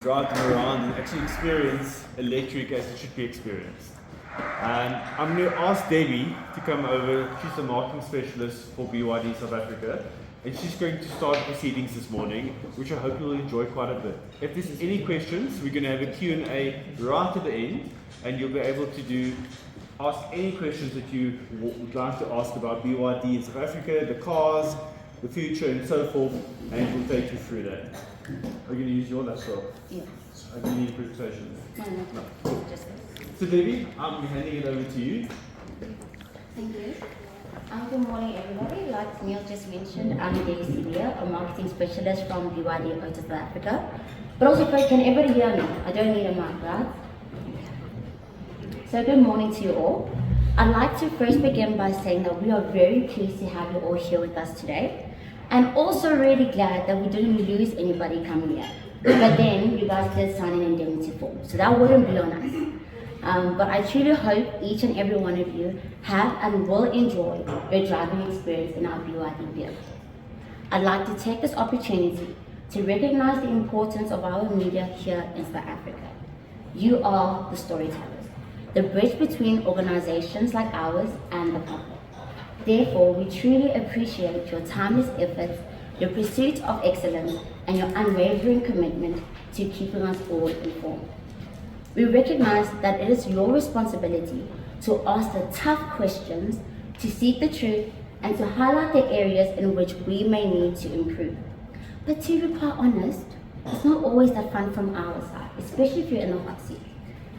drive them around and actually experience electric as it should be experienced. I'm going to ask Debbie to come over. She's the marketing specialist for BYD South Africa, and she's going to start proceedings this morning, which I hope you'll enjoy quite a bit. If there's any questions, we're going to have a Q&A right at the end, and you'll be able to ask any questions that you would like to ask about BYD in South Africa, the cars, the future, and so forth, and we'll take you through that. Are you going to use your laptop? Yeah. Do you need a presentation? No. Just So Debbie, I'm handing it over to you. Thank you. Good morning, everybody. Like Neil just mentioned, I'm Debbie Celia, a marketing specialist from BYD Auto South Africa. But also, first, can everybody hear me? I don't need a mic, right? So good morning to you all. I'd like to first begin by saying that we are very pleased to have you all here with us today. And also really glad that we didn't lose anybody coming here. But then you guys did sign an indemnity form, so that wouldn't be on us. But I truly hope each and every one of you have and will enjoy your driving experience in our BYD vehicle. I'd like to take this opportunity to recognize the importance of our media here in South Africa. You are the storytellers, the bridge between organizations like ours and the public. Therefore, we truly appreciate your timeless efforts, your pursuit of excellence, and your unwavering commitment to keeping us all informed. We recognize that it is your responsibility to ask the tough questions, to seek the truth, and to highlight the areas in which we may need to improve. But to be quite honest, it's not always that fun from our side, especially if you're in the hot seat.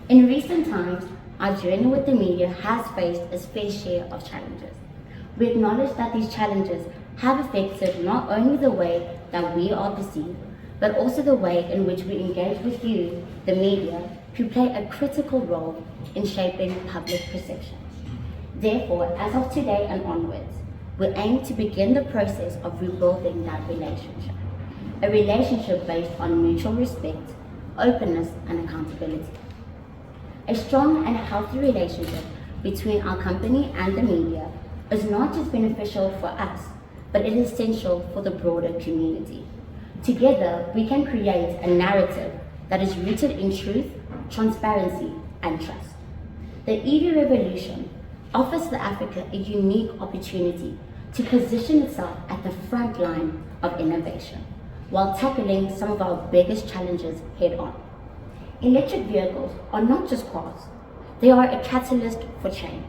In recent times, our journey with the media has faced its fair share of challenges. We acknowledge that these challenges have affected not only the way that we are perceived, but also the way in which we engage with you, the media, who play a critical role in shaping public perception. Therefore, as of today and onwards, we aim to begin the process of rebuilding that relationship. A relationship based on mutual respect, openness, and accountability. A strong and healthy relationship between our company and the media is not just beneficial for us, but it is essential for the broader community. Together, we can create a narrative that is rooted in truth, transparency, and trust. The EV revolution offers South Africa a unique opportunity to position itself at the front line of innovation, while tackling some of our biggest challenges head on. Electric vehicles are not just cars, they are a catalyst for change.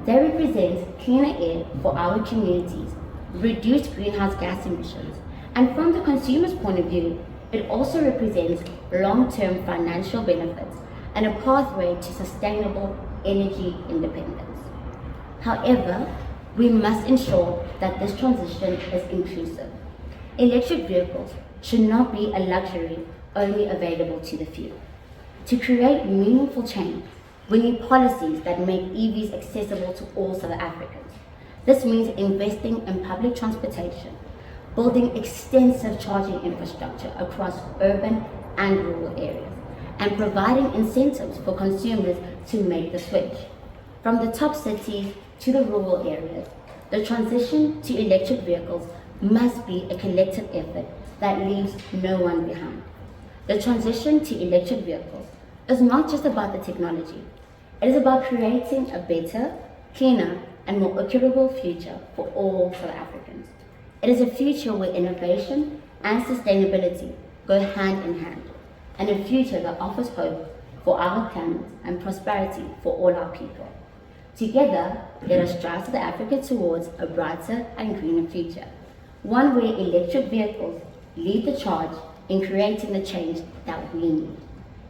They represent cleaner air for our communities, reduced greenhouse gas emissions, and from the consumer's point of view, it also represents long-term financial benefits and a pathway to sustainable energy independence. However, we must ensure that this transition is inclusive. Electric vehicles should not be a luxury only available to the few. To create meaningful change, we need policies that make EVs accessible to all South Africans. This means investing in public transportation, building extensive charging infrastructure across urban and rural areas, and providing incentives for consumers to make the switch. From the top cities to the rural areas, the transition to electric vehicles must be a collective effort that leaves no one behind. The transition to electric vehicles is not just about the technology. It is about creating a better, cleaner, and more equitable future for all South Africans. It is a future where innovation and sustainability go hand in hand, and a future that offers hope for our planet and prosperity for all our people. Together, let us drive South Africa towards a brighter and greener future, one where electric vehicles lead the charge in creating the change that we need.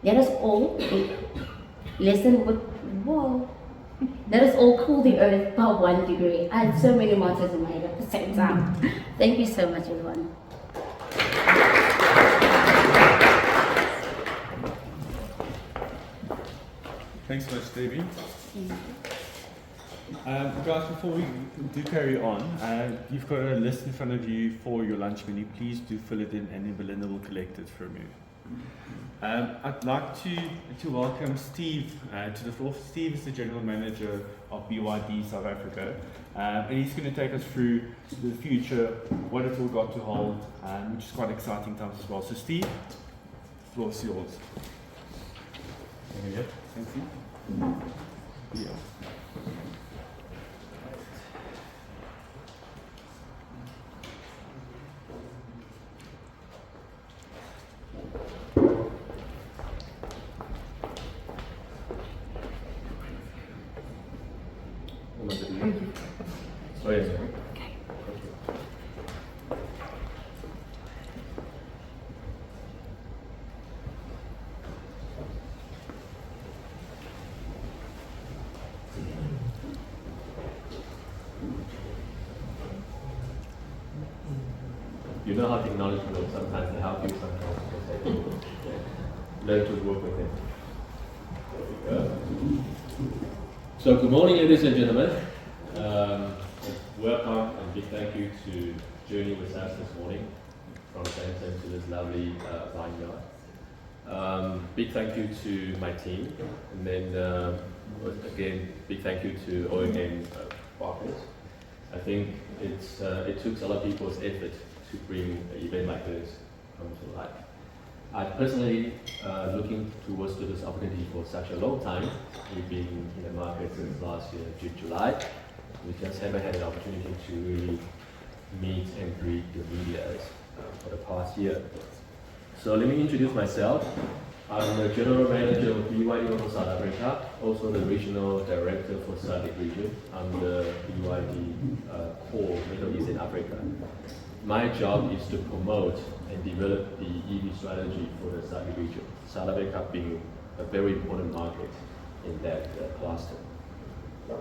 Let us all Let us all cool the earth by 1 degree. I had so many mottos in my head at the same time. Thank you so much, everyone. Thanks so much, Debbie. Guys, before we do carry on, you've got a list in front of you for your lunch menu. Please do fill it in, and then Belinda will collect it from you. I'd like to welcome Steve to the floor. Steve is the General Manager of BYD South Africa, and he's going to take us through the future, what it all got to hold, which is quite exciting times as well. So Steve? floor's yours. Yeah, thank you. Yeah. Oh, yes. You know how technology works. Sometimes they help you, sometimes they learn to work with it. So good morning, ladies and gentlemen. Welcome and big thank you to journey with us this morning from Benton to this lovely vineyard. Big thank you to my team, and then again, big thank you to OEM partners. I think it took a lot of people's effort to bring an event like this to life. I personally looking towards to this opportunity for such a long time. We've been in the market since last year, June, July. We just haven't had an opportunity to really meet and greet the media for the past year. So let me introduce myself. I'm the General Manager of BYD Auto South Africa, also the Regional Director for SADC region. I'm the BYD core Middle East and Africa. My job is to promote and develop the EV strategy for the SADC region, South Africa being a very important market in that cluster.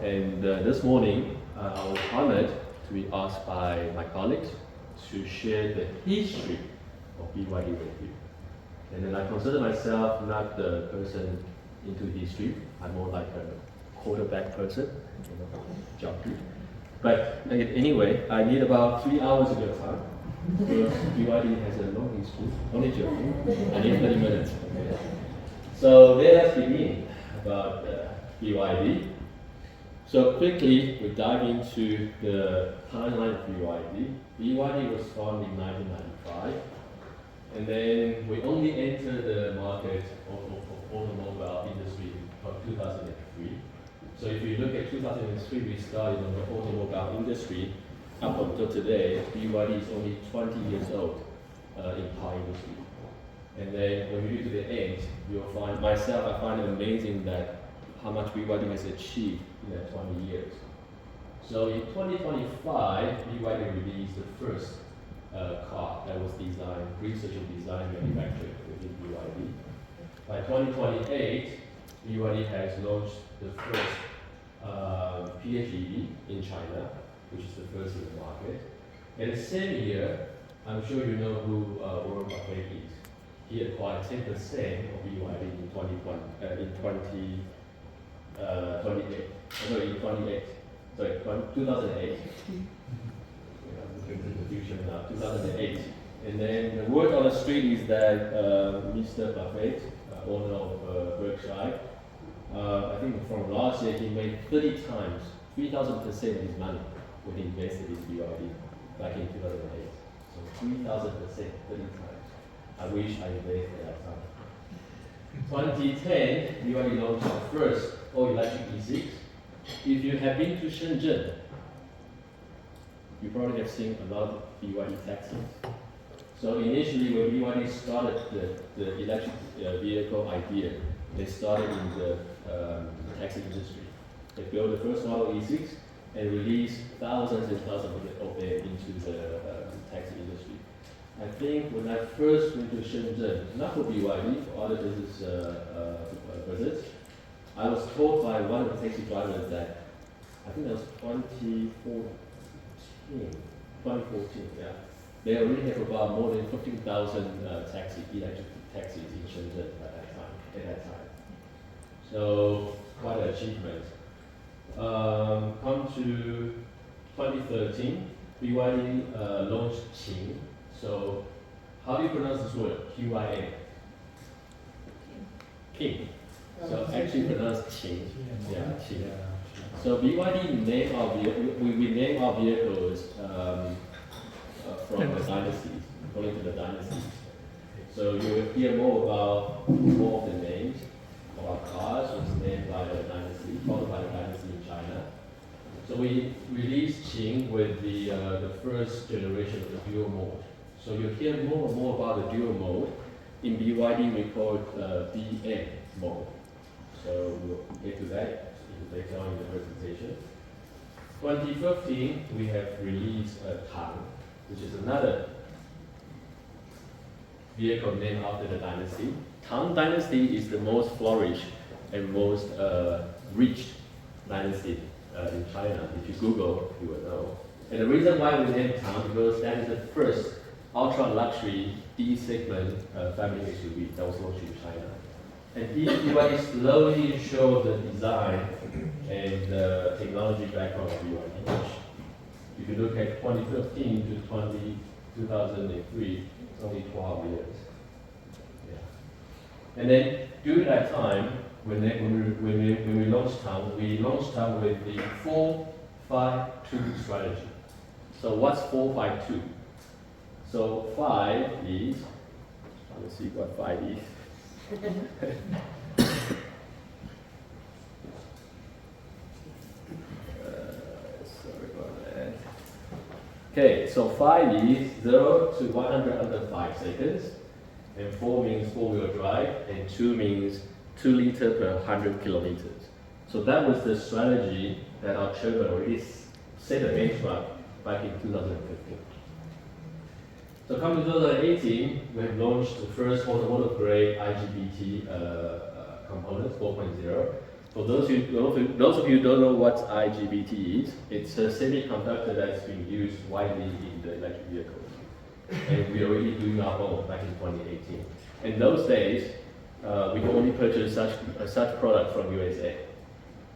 And this morning, I was honored to be asked by my colleagues to share the history of BYD with you. And then I consider myself not the person into history. I'm more like a quarterback person, junkie. But anyway, I need about 3 hours of your time. Because BYD has a long history. Only joking. I need 30 minutes. Okay. So let us begin about BYD. So quickly, we dive into the timeline of BYD. BYD was founded in 1995, and then we only entered the market of automobile industry from 2003. So if you look at 2003, we started on the automobile industry. Up until today, BYD is only 20 years old in car industry. And then when we get to the end, you'll find myself, I find it amazing that how much BYD has achieved in that 20 years. So in 2025, BYD released the first car that was designed, research and design manufactured within BYD. By 2028, BYD has launched the first PHEV in China, which is the first in the market. And the same year, I'm sure you know who Warren Buffett is. He acquired 10% of BYD in 2008. Sorry, 2008. The future now, 2008. And then the word on the street is that Mr. Buffett, owner of Berkshire, I think from last year he made 30 times, 3,000% of his money when he invested in BYD back in 2008. So 3,000%, 30 times. I wish I invested at that time. 2010, BYD launched the first all-electric E6. If you have been to Shenzhen, you probably have seen a lot of BYD taxis. So initially, when BYD started the electric vehicle idea, they started in the taxi industry. They built the first model E6 and released thousands and thousands of them into the taxi industry. I think when I first went to Shenzhen, not for BYD, for other business visits, I was told by one of the taxi drivers that, I think that was 2014, yeah. They already have about more than 15,000 electric taxis in Shenzhen at that time. So, quite an achievement. Come to 2013, BYD launched Qing. So, how do you pronounce this word? Q-I-N? King. So, actually pronounced Qing. Yeah, Qing. So, BYD named our we name our vehicles from the dynasties, according to the dynasties. So you will hear more about more of the names of our cars, which was named by the dynasty, followed by the dynasty in China. So we released Qing with the first generation of the dual mode. So you'll hear more and more about the dual mode. In BYD, we call it BM mode. So we'll get to that later on in the presentation. 2015, we have released Tang, which is another vehicle named after the dynasty. Tang Dynasty is the most flourished and most reached dynasty in China. If you Google, you will know. And the reason why we named Tang because that is the first ultra luxury D segment family SUV that was launched in China. And BYD slowly showed the design and the technology background of BYD. If you look at 2015 to 2003, it's only 12 years. Yeah. And then during that time, when we launched Tang, with the 4-5-2 strategy. So what's 4-5-2? So 5 is, let's see what 5 is. Sorry about that. Okay, so 5 is 0 to 100 under 5 seconds, and 4 means 4-wheel drive, and 2 means 2 liters per 100 kilometers. So that was the strategy that our chairman already set a benchmark back in 2015. So come to 2018, we have launched the first automotive grade IGBT components 4.0. For those of you who don't know what IGBT is, it's a semiconductor that's been used widely in the electric vehicles. And we are already doing our own back in 2018. In those days, we could only purchase such product from USA.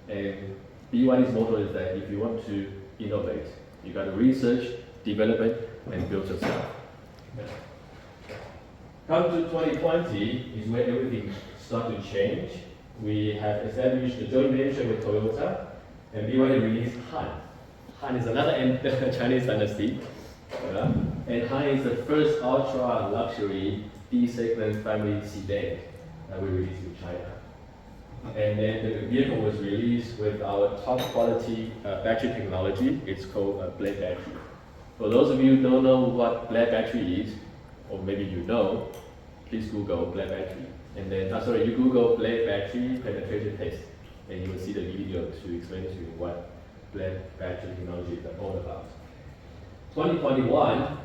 And BYD's motto is that if you want to innovate, you got to research, develop it, and build yourself. Come to 2020 is where everything started to change. We have established a joint venture with Toyota, and BYD released Han. Han is another Chinese dynasty, and Han is the first ultra luxury D-segment family sedan that we released in China. And then the vehicle was released with our top quality battery technology. It's called Blade Battery. For those of you who don't know what Blade Battery is, or maybe you know, please Google Blade Battery. And then, you Google Blade Battery penetration test, and you will see the video to explain to you what Blade Battery technology is all about. 2021,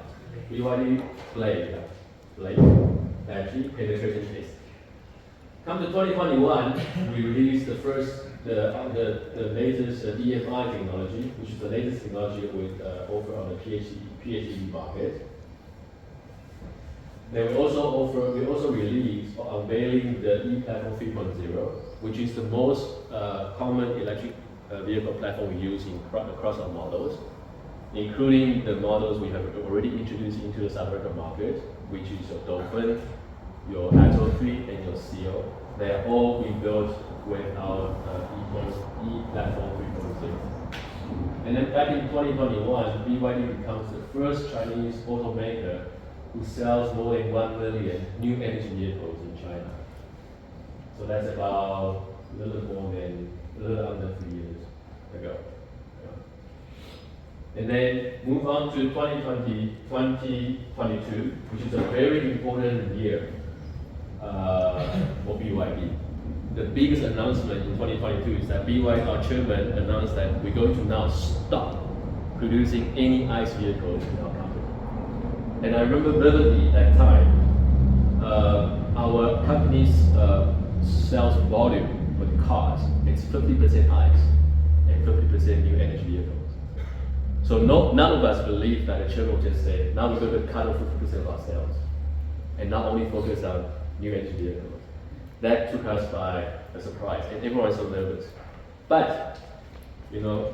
BYD Blade Battery penetration test. Come to 2021, we released the latest DFI technology, which is the latest technology we offer on the PHEV market. Then we also released or unveiling the E-Platform 3.0, which is the most common electric vehicle platform we use across our models, including the models we have already introduced into the South American market, which is your Dolphin, your Atto 3, and your Seal. They are all being built with our E-Platform 3.0. And then back in 2021, BYD becomes the first Chinese automaker who sells more than 1 million new energy vehicles in China. So that's about a little under 3 years ago. And then move on to 2022, which is a very important year for BYD. The biggest announcement in 2022 is that BYD, our chairman, announced that we're going to now stop producing any ICE vehicles in our company. And I remember vividly that time, our company's sales volume for the cars, it's 50% ICE and 50% new energy vehicles. So none of us believe that the chairman will just say, now we're going to cut off 50% of our sales and not only focus on new energy vehicles. That took us by a surprise, and everyone was so nervous. But,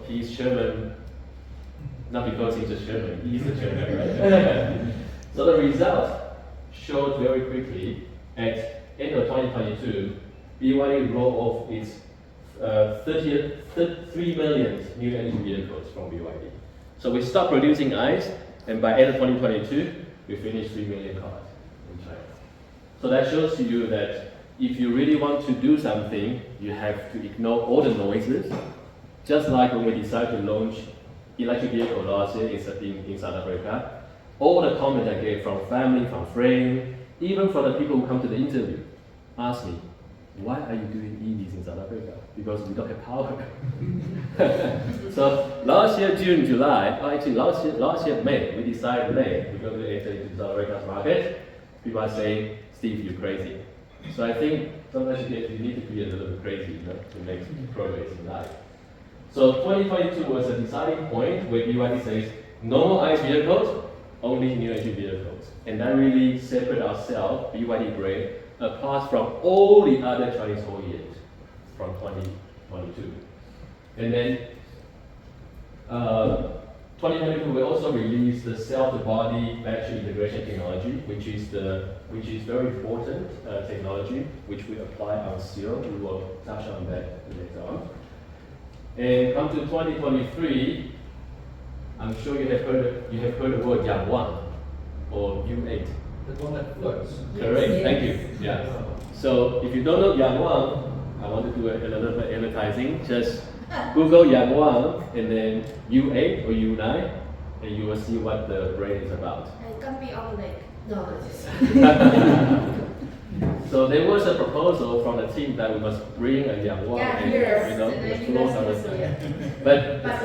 he's chairman, not because he's a chairman, he's the chairman, right? So the result showed very quickly at end of 2022, BYD rolled off its 3 million new energy vehicles from BYD. So we stopped producing ICE, and by end of 2022, we finished 3 million cars in China. So that shows to you that if you really want to do something, you have to ignore all the noises. Just like when we decided to launch electric vehicle last year in South Africa, all the comments I get from family, from friends, even from the people who come to the interview, ask me, why are you doing EVs in South Africa? Because we don't have power. So last year, June, July, actually last year May, we decided May, because we entered into South Africa's market. People are saying, Steve, you're crazy. So I think sometimes you need to be a little bit crazy, to make progress in life. So 2022 was a deciding point where BYD says, no more ICE vehicles, only new energy vehicles. And that really separated ourselves, BYD brand, apart from all the other Chinese OEMs from 2022. And then 2022 we also released the cell-to-body battery integration technology, which is very important technology, which we apply on Zero. We will touch on that later on. And come to 2023, I'm sure you have heard the word Yang1 or U8. The one that floats. Correct, yes. Thank you. Yeah. So if you don't know Yang1, I want to do a little bit of advertising. Just Google Yang1 and then U8 or U9, and you will see what the brand is about. It can't be on the leg. No. So there was a proposal from the team that we must bring a Yang1 and float on the side. But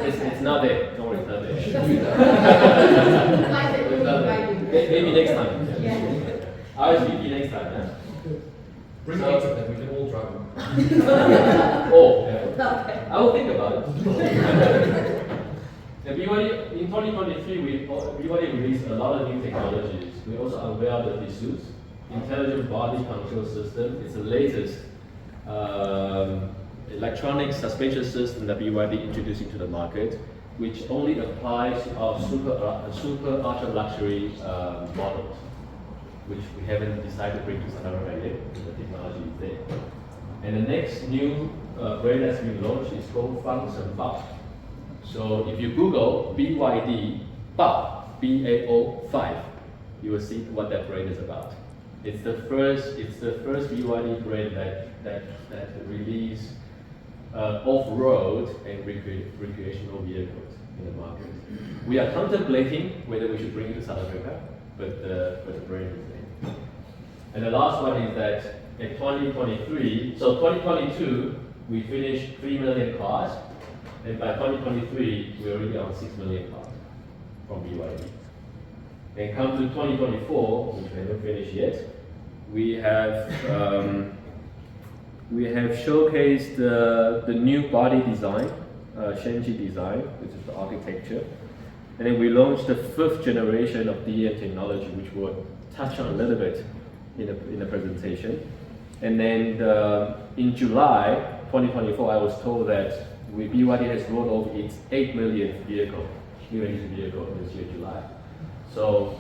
it's not there. Don't worry, it's not there. Maybe next time. RSVP next time. Yeah? Bring 8 of them, we can all drive them. I will think about it. And BYD, in 2023, BYD released a lot of new technologies. We also unveiled the DSUS, Intelligent Body Control System. It's the latest electronic suspension system that BYD introduced into the market, which only applies to our super ultra luxury models, which we haven't decided to bring to South Africa yet, because the technology is there. And the next new brand that's been launched is called Function BAO. So if you Google BYD BAO, BAO5, you will see what that brand is about. It's the first BYD brand that released off-road and recreational vehicles in the market. We are contemplating whether we should bring it to South Africa, but the brand is there. And the last one is that in 2023, so 2022, we finished 3 million cars, and by 2023, we're already on 6 million cars from BYD. And come to 2024, which we haven't finished yet, we have showcased the new body design, Shenji design, which is the architecture. And then we launched the 5th generation of DM technology, which we'll touch on a little bit in the presentation. And then in July 2024, I was told that BYD has rolled over its 8 millionth vehicle, new energy vehicle this year, July. So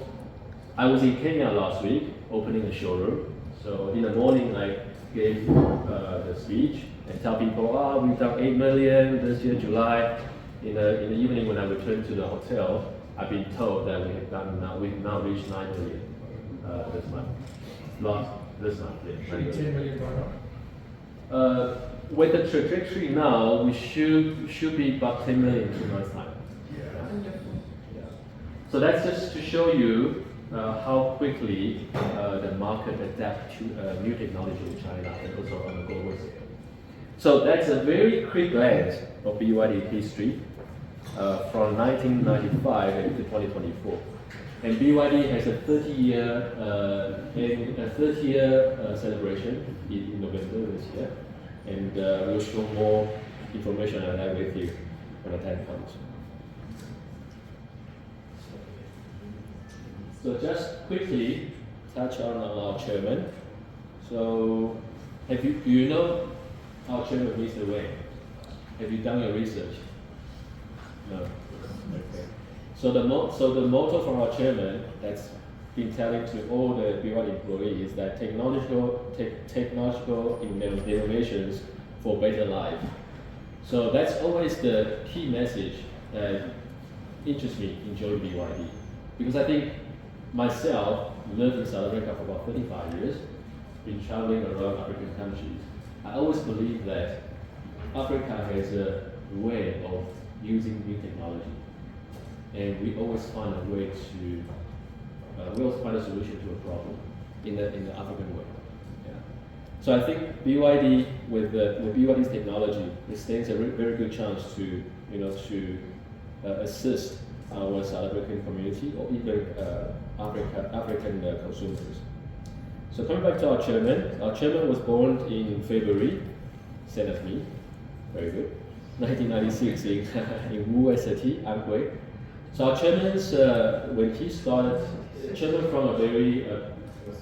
I was in Kenya last week, opening a showroom. So in the morning, I gave the speech and tell people, we've done 8 million this year, July. In the evening, when I returned to the hotel, I've been told that we've now reached 9 million this month. This month, yeah. 10 million by now. With the trajectory now, we should be about 10 million in 2 months' time. Yeah. So that's just to show you how quickly the market adapts to new technology in China and also on a global scale. So that's a very quick glance of BYD history from 1995 to 2024. And BYD has a 30-year celebration in November this year, and we'll show more information on that with you when the time comes. So just quickly touch on our chairman. So do you know our chairman, Mr. Wang? Have you done your research? No. Okay. So the motto from our chairman that's been telling to all the BYD employees is that technological innovations for better life. So that's always the key message that interests me in joining BYD, because I think myself lived in South Africa for about 35 years, been traveling around African countries, I always believe that Africa has a way of using new technology, and we always find a way to, we always find a solution to a problem in the African way. Yeah. So I think BYD with BYD's technology, it stands a very good chance to assist our South African community or even African consumers. So coming back to our chairman was born in February, same as me, very good, 1996 in Wu City, Anhui. So our chairman's, when he started, chairman from a very,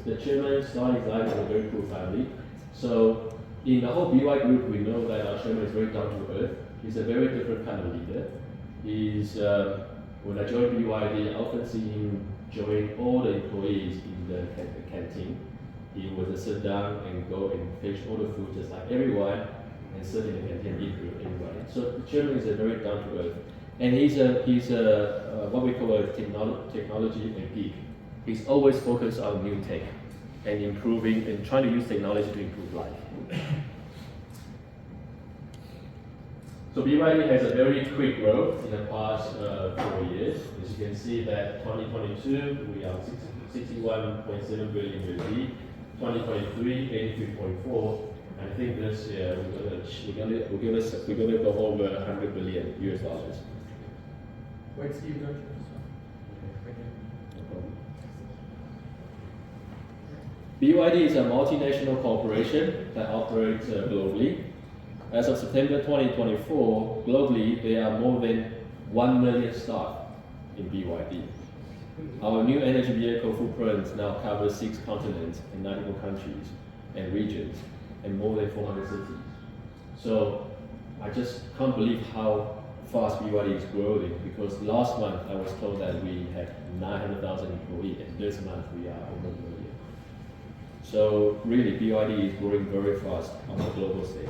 the chairman started his life in a very poor family. So in the whole BY group, we know that our chairman is very down to earth. He's a very different kind of leader. He's, when I joined BYD, I often see him join all the employees in the canteen. He would sit down and go and fetch all the food just like everyone and sit in the canteen eat with everybody. So the chairman is a very down to earth. And he's a what we call a technology geek. He's always focused on new tech and improving and trying to use technology to improve life. So BYD has a very quick growth in the past 4 years. As you can see that 2022 we are 61.7 billion USD, 2023 83.4. I think this year we're gonna go over 100 billion US dollars. Wait, Steve, don't you? BYD is a multinational corporation that operates globally. As of September 2024, globally there are more than 1 million staff in BYD. Our new energy vehicle footprint now covers 6 continents and 94 countries and regions and more than 400 cities. So I just can't believe how fast BYD is growing, because last month I was told that we had 900,000 employees and this month we are over 1 million. So really BYD is growing very fast on the global stage.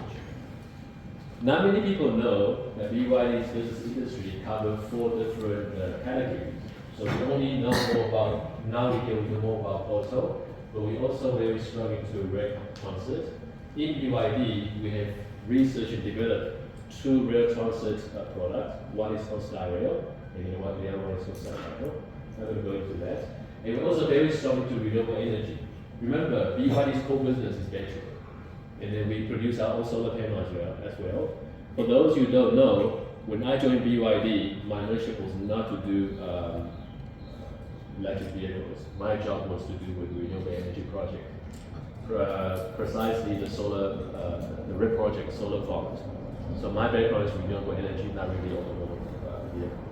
Not many people know that BYD's business industry covers 4 different categories. So we only know more about, now we know more about auto, but we also very strong into rail transit. In BYD, we have researched and developed 2 rail transit products. One is called SkyRail, and the other one is called SkyRail. I'm going to go into that. And we're also very strong into renewable energy. Remember, BYD's core business is battery. And then we produce our own solar panel as well. For those who don't know, when I joined BYD, my mission was not to do electric vehicles. My job was to do with renewable energy project. Precisely the solar, the RIP project, solar farms. So my background is renewable energy, not really automotive vehicles.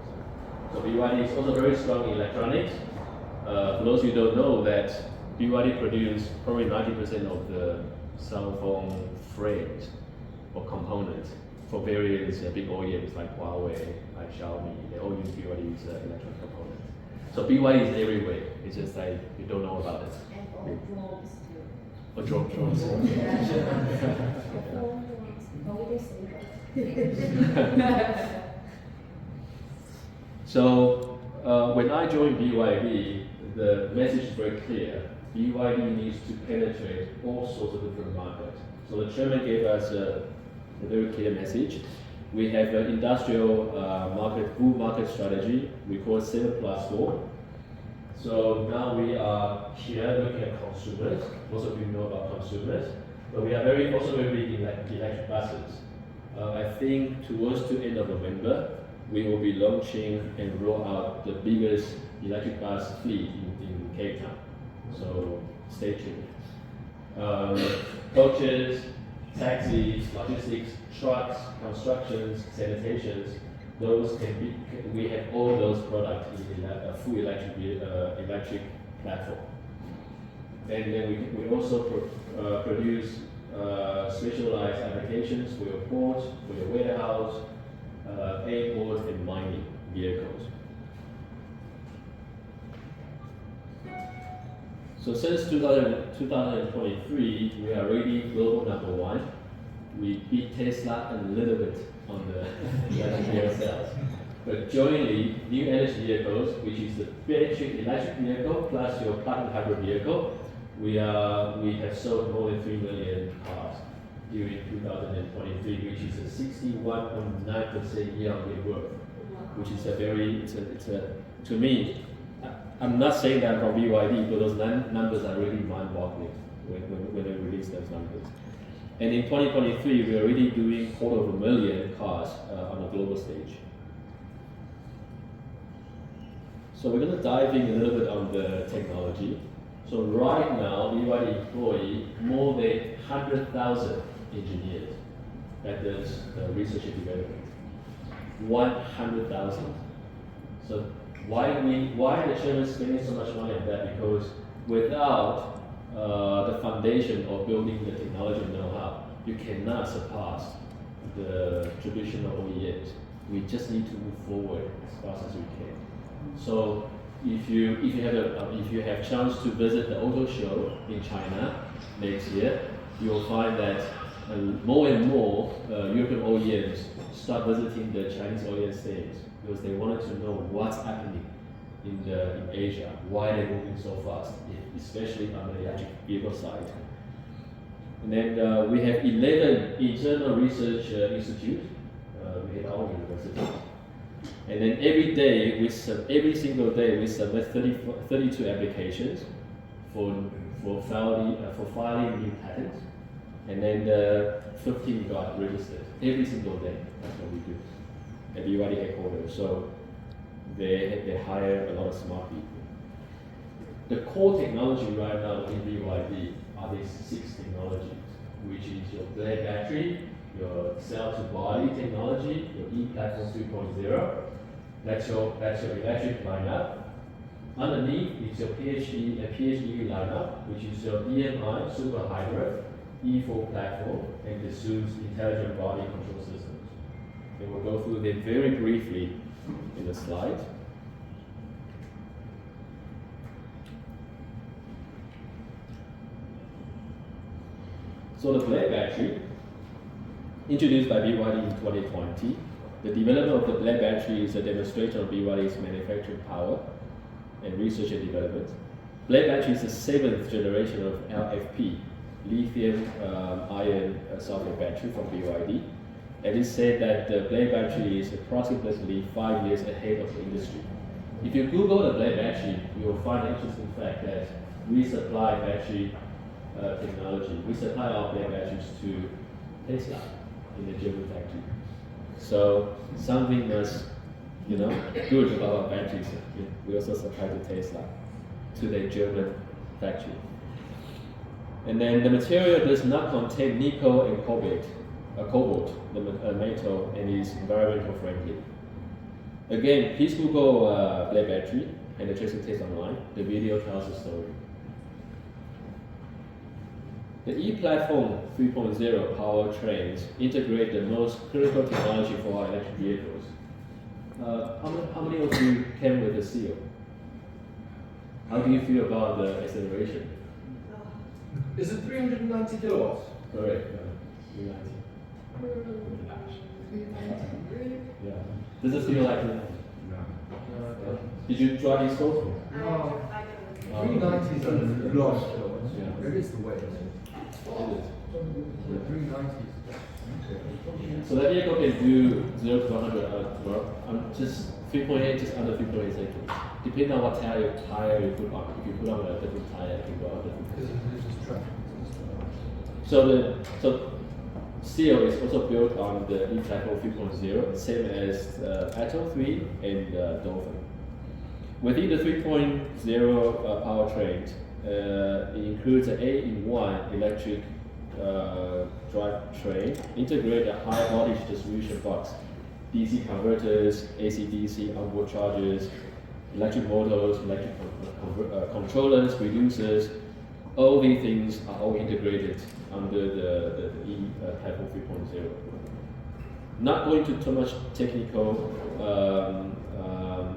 So BYD is also very strong in electronics. For those who don't know that BYD produces probably 90% of the cell phone frames or components for various big OEMs like Huawei, like Xiaomi. They all use BYD's electronic components. So BYD is everywhere. It's just like you don't know about it. And all drones too. Or drones. So when I joined BYD, the message is very clear. BYD needs to penetrate all sorts of different markets. So the chairman gave us a very clear message. We have an industrial full market strategy. We call it 7+4. So now we are here looking at consumers. Most of you know about consumers, but we are also very big in electric buses. I think towards the end of November, we will be launching and roll out the biggest electric bus fleet in Cape Town. So stay tuned. Coaches, taxis, logistics, trucks, constructions, sanitations, those we have all those products in a full electric platform. And then we also produce specialized applications for your port, for your warehouse, airport, and mining vehicles. So since 2023, we are already global #1. We beat Tesla a little bit on the electric vehicle sales. But jointly, new energy vehicles, which is the battery electric vehicle plus your plug-in hybrid vehicle, We have sold more than 3 million cars during 2023, which is a 61.9% year-on-year growth, which is a very, it's a to me, I'm not saying that from BYD, but those numbers are really mind-boggling when they release those numbers. And in 2023, we're already doing 250,000 cars on a global stage. So we're going to dive in a little bit on the technology. So right now, BYD employs more than 100,000 engineers that does research and development. 100,000. So why the Germans spending so much money on that? Because without the foundation of building the technology know-how, you cannot surpass the traditional OEMs. We just need to move forward as fast as we can. So if you have chance to visit the auto show in China next year, you will find that more and more European OEMs start visiting the Chinese OEM stage because they wanted to know what's happening in Asia, why they're moving so fast, especially on the electric vehicle side. And then we have 11 internal research institutes. We have our university. And then every single day we submit 32 applications for filing new patents. And then 15 got registered every single day. That's what we do at BYD headquarters. So they hire a lot of smart people. The core technology right now in BYD are these 6 technologies, which is your blade battery, your cell-to-body technology, your e-platform 3.0. That's your electric lineup. Underneath is your PHEV lineup, which is your EMI super hybrid, E4 platform, and the SUV's intelligent body control systems. And we'll go through them very briefly in the slide. So the blade battery, introduced by BYD in 2020, the development of the blade battery is a demonstration of BYD's manufacturing power and research and development. Blade battery is the 7th generation of LFP, lithium ion sulfate battery from BYD. And it said that the blade battery is approximately 5 years ahead of the industry. If you Google the blade battery, you will find an interesting fact that we supply battery technology. We supply our blade batteries to Tesla in the German factory. So something that's good about our batteries. We also supply to Tesla, to the German factory. And then the material does not contain nickel and cobalt, the metal, and is environmental friendly. Again, please Google blade battery and the tracing test online. The video tells the story. The e-platform 3.0 powertrains integrate the most critical technology for our electric vehicles. How many of you came with a seal? How do you feel about the acceleration? Is it 390 kilowatts? Correct. 390. Yeah. Does it feel like it? No. Did you drive these cars? No. I 390 is a lot of kilowatts. Yeah. Where is the weight? Yeah. 390. So that vehicle can do 0 to 100 just 3.8, just under 3.8 seconds. Depending on what tire you put on. If you put on a different tire, it can go under 3.8. Because it's just traffic. So Seal is also built on the e-platform 3.0, same as Atto 3 and Dolphin. Within the 3.0 powertrain, it includes an 8-in-1 electric drivetrain, integrate a high voltage distribution box, DC converters, AC/DC onboard chargers, electric motors, electric controllers, reducers. All these things are all integrated under the e-platform 3.0. Not going to too much technical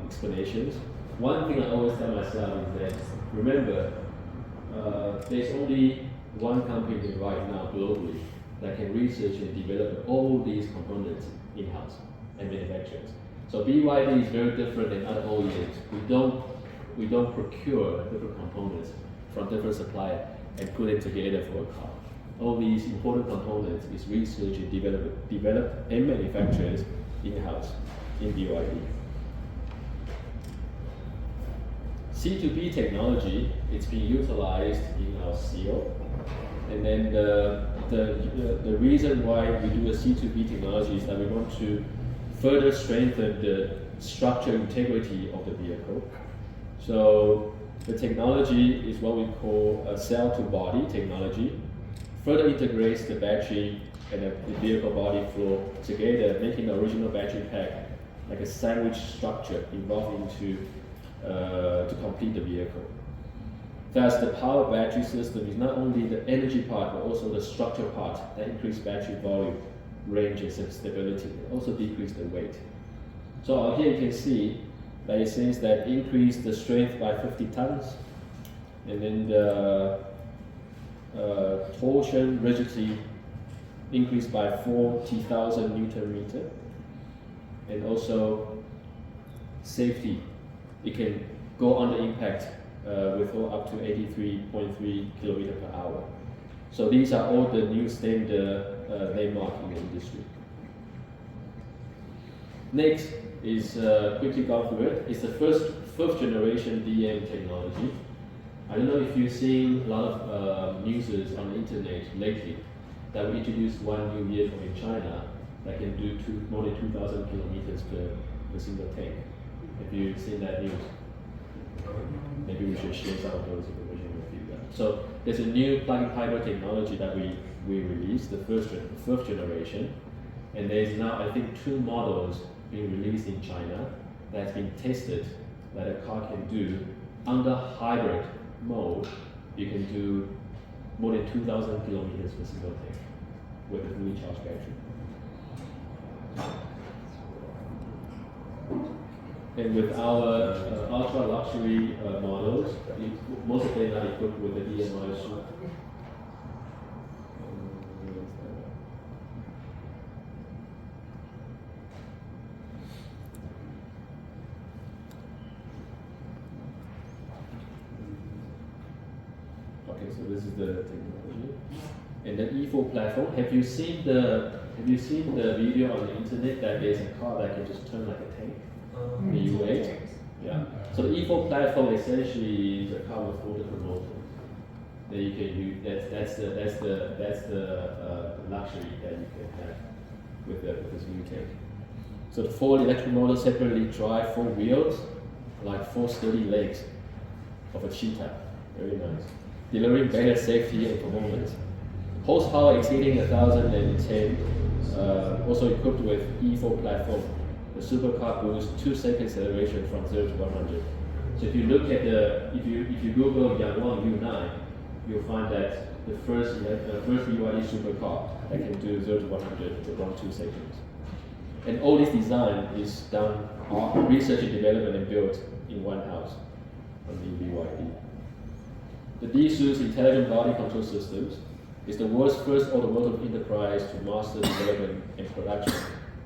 explanations. One thing I always tell myself is that, remember, there's only one company right now globally that can research and develop all these components in-house and manufacturers. So BYD is very different than other OEMs. We don't procure different components from different suppliers and put it together for a car. All these important components is researched, developed and manufactured in-house in BYD. C2B technology is being utilized in our seal, and then the reason why we do a C2B technology is that we want to further strengthen the structural integrity of the vehicle. So the technology is what we call a cell-to-body technology. Further integrates the battery and the vehicle body flow together, making the original battery pack like a sandwich structure involved into to complete the vehicle. Thus, the power battery system is not only the energy part, but also the structure part that increase battery volume, range, and stability. It also decrease the weight. So here you can see that it says that increase the strength by 50 tons, and then the torsion rigidity increased by 40,000 Newton meter, and also safety. It can go under impact with up to 83.3 kilometer per hour. So these are all the new standard landmark in the industry. Next is quickly go through it. It's the first generation DM technology. I don't know if you've seen a lot of news on the internet lately that we introduced one new vehicle in China that can do more than 2,000 kilometers per single tank. Have you seen that news? Maybe we should share some of those information with you guys. So there's a new plug-in hybrid technology that we released, the first generation, and there's now I think 2 models being released in China that's been tested that a car can do under hybrid mode. You can do more than 2,000 kilometers per single tank with a fully charged battery. And with our ultra luxury models, most of them are equipped with the DMI suite. Okay, so this is the technology. And the E4 platform. Have you seen the video on the internet that there's a car that can just turn like a tank? The U8. Yeah. So the E4 platform essentially is a car with 4 different motors that you can use. That's the luxury that you can have with this new tank. So the 4 electric motors separately drive 4 wheels, like 4 sturdy legs of a cheetah. Very nice. Delivering better safety and performance. Horsepower exceeding 1,010. Also equipped with E4 platform. The supercar boosts 2-second acceleration from 0 to 100. So if you look at if you Google Yangwang U9, you'll find that the first BYD supercar that can do 0 to 100 in around 2 seconds. And all this design is done, research and development and built in one house on the BYD. The D-Su's intelligent body control systems is the world's first automotive enterprise to master development and production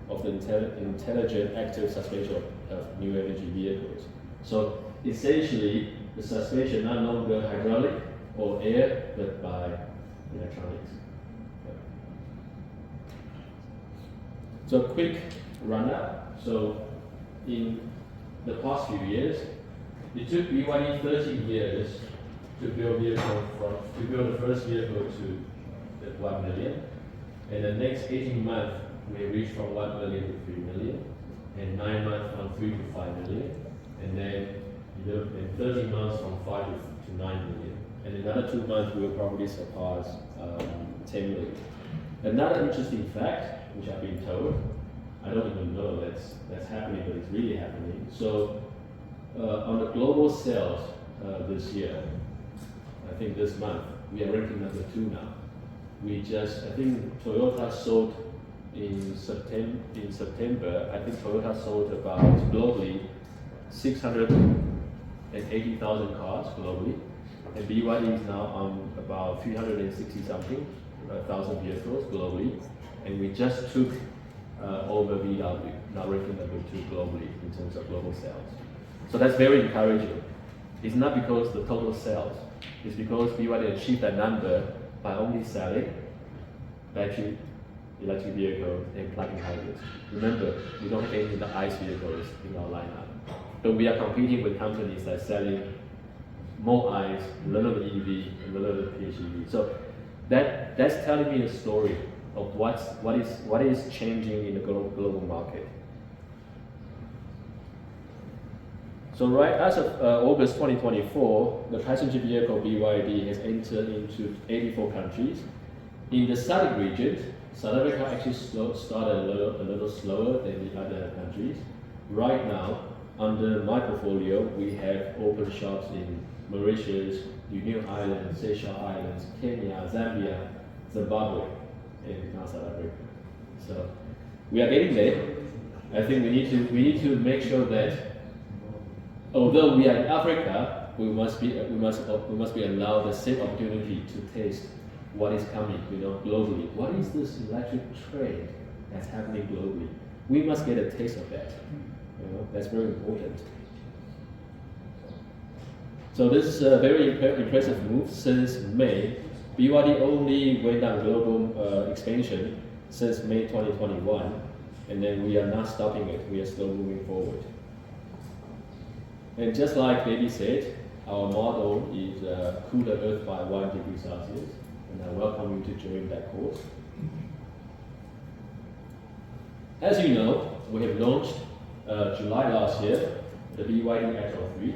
of the intelligent active suspension of new energy vehicles. So essentially, the suspension not longer hydraulic or air, but by electronics. Yeah. So quick run-up. So in the past few years, it took BYD 13 years to build the first vehicle to the 1 million. And the next 18 months, we reached from 1 million to 3 million, and 9 months from 3 to 5 million, and then in 13 months from 5 to 9 million. And in another 2 months, we will probably surpass 10 million. Another interesting fact, which I've been told, I don't even know that's happening, but it's really happening. So on the global sales this year, I think this month, we are ranking number 2 now. I think Toyota sold in September, I think Toyota sold about globally 680,000 cars globally, and BYD is now on about 360 something thousand vehicles globally, and we just took over VW, now ranking number 2 globally in terms of global sales. So that's very encouraging. It's not because the total sales. It's because BYD achieved that number by only selling battery electric vehicles and plug-in hybrids. Remember, we don't have any of the ICE vehicles in our lineup. But we are competing with companies that are selling more ICE, a little bit EV, a little bit PHEV. So that's telling me a story of what is changing in the global market. So right as of August 2024, the passenger vehicle BYD has entered into 84 countries. In the SADC region, South Africa actually started a little slower than the other countries. Right now, under my portfolio, we have open shops in Mauritius, Union Islands, Seychelles Islands, Kenya, Zambia, Zimbabwe, and now South Africa. So we are getting there. I think we need to make sure that although we are in Africa, we must be allowed the same opportunity to taste what is coming, globally. What is this electric trend that's happening globally? We must get a taste of that. That's very important. So this is a very impressive move. Since May, BYD only went on global expansion since May 2021, and then we are not stopping it. We are still moving forward. And just like Baby said, our motto is cool the earth by 1 degree Celsius, and I welcome you to join that course. As you know, we have launched July last year the BYD Atto 3,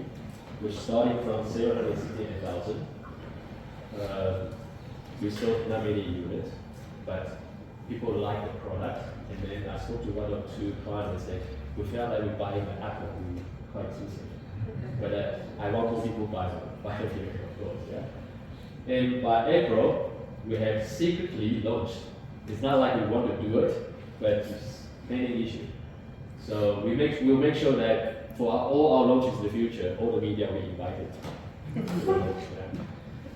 which started from 768,000. We sold not many units, but people like the product. And then I spoke to one or two clients and said, we felt like we're buying the Apple, quite expensive. But I want more people buy the vehicle, of course. Yeah. And by April, we have secretly launched. It's not like we want to do it, but it's many issues. So we'll make sure that for all our launches in the future, all the media will be invited.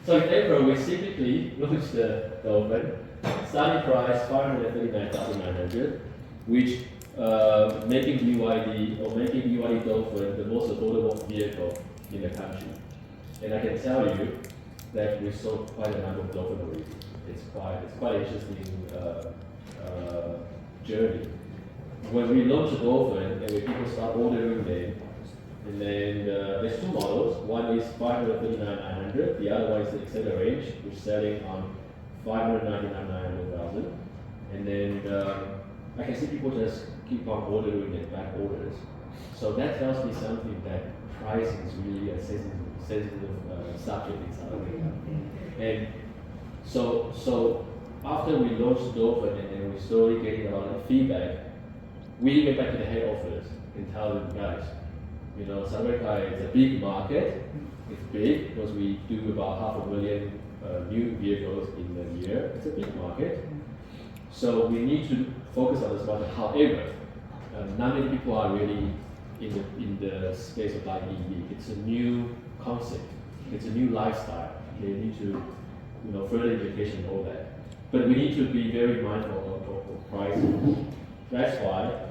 So in April, we secretly launched the Dolphin. Starting price 539,900, which making BYD Dolphin the most affordable vehicle in the country. And I can tell you that we sold quite a number of Dolphin already. It's quite interesting journey. When we launched the Dolphin and when people start ordering them, and then there's two models. One is 539,900. The other one is the extended range, which is selling on 599,900,000. And then I can see people just keep on ordering and back orders. So that tells me something that pricing is really a sensitive subject in South Africa. And so after we launched the Dolphin and then we slowly getting a lot of feedback, we went back to the head office and tell them, guys, South Africa is a big market. It's big because we do about 500,000 new vehicles in a year. It's a big market. So we need to focus on this market. However, not many people are really in the space of like EV. It's a new concept. It's a new lifestyle. They need to, further education and all that. But we need to be very mindful of pricing. That's why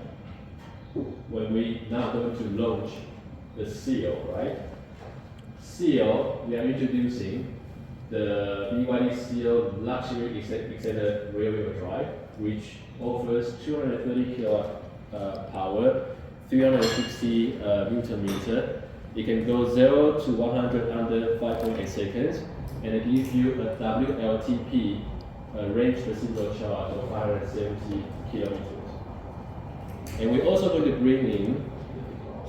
when we now going to launch the Seal, right? Seal, we are introducing the BYD Seal Luxury Extended Rear-Wheel Drive, which offers 230 kilowatt power, 360 Newton meter. It can go 0 to 100 under 5.8 seconds, and it gives you a WLTP range per single charge of 570 kilometers. And we're also going to bring in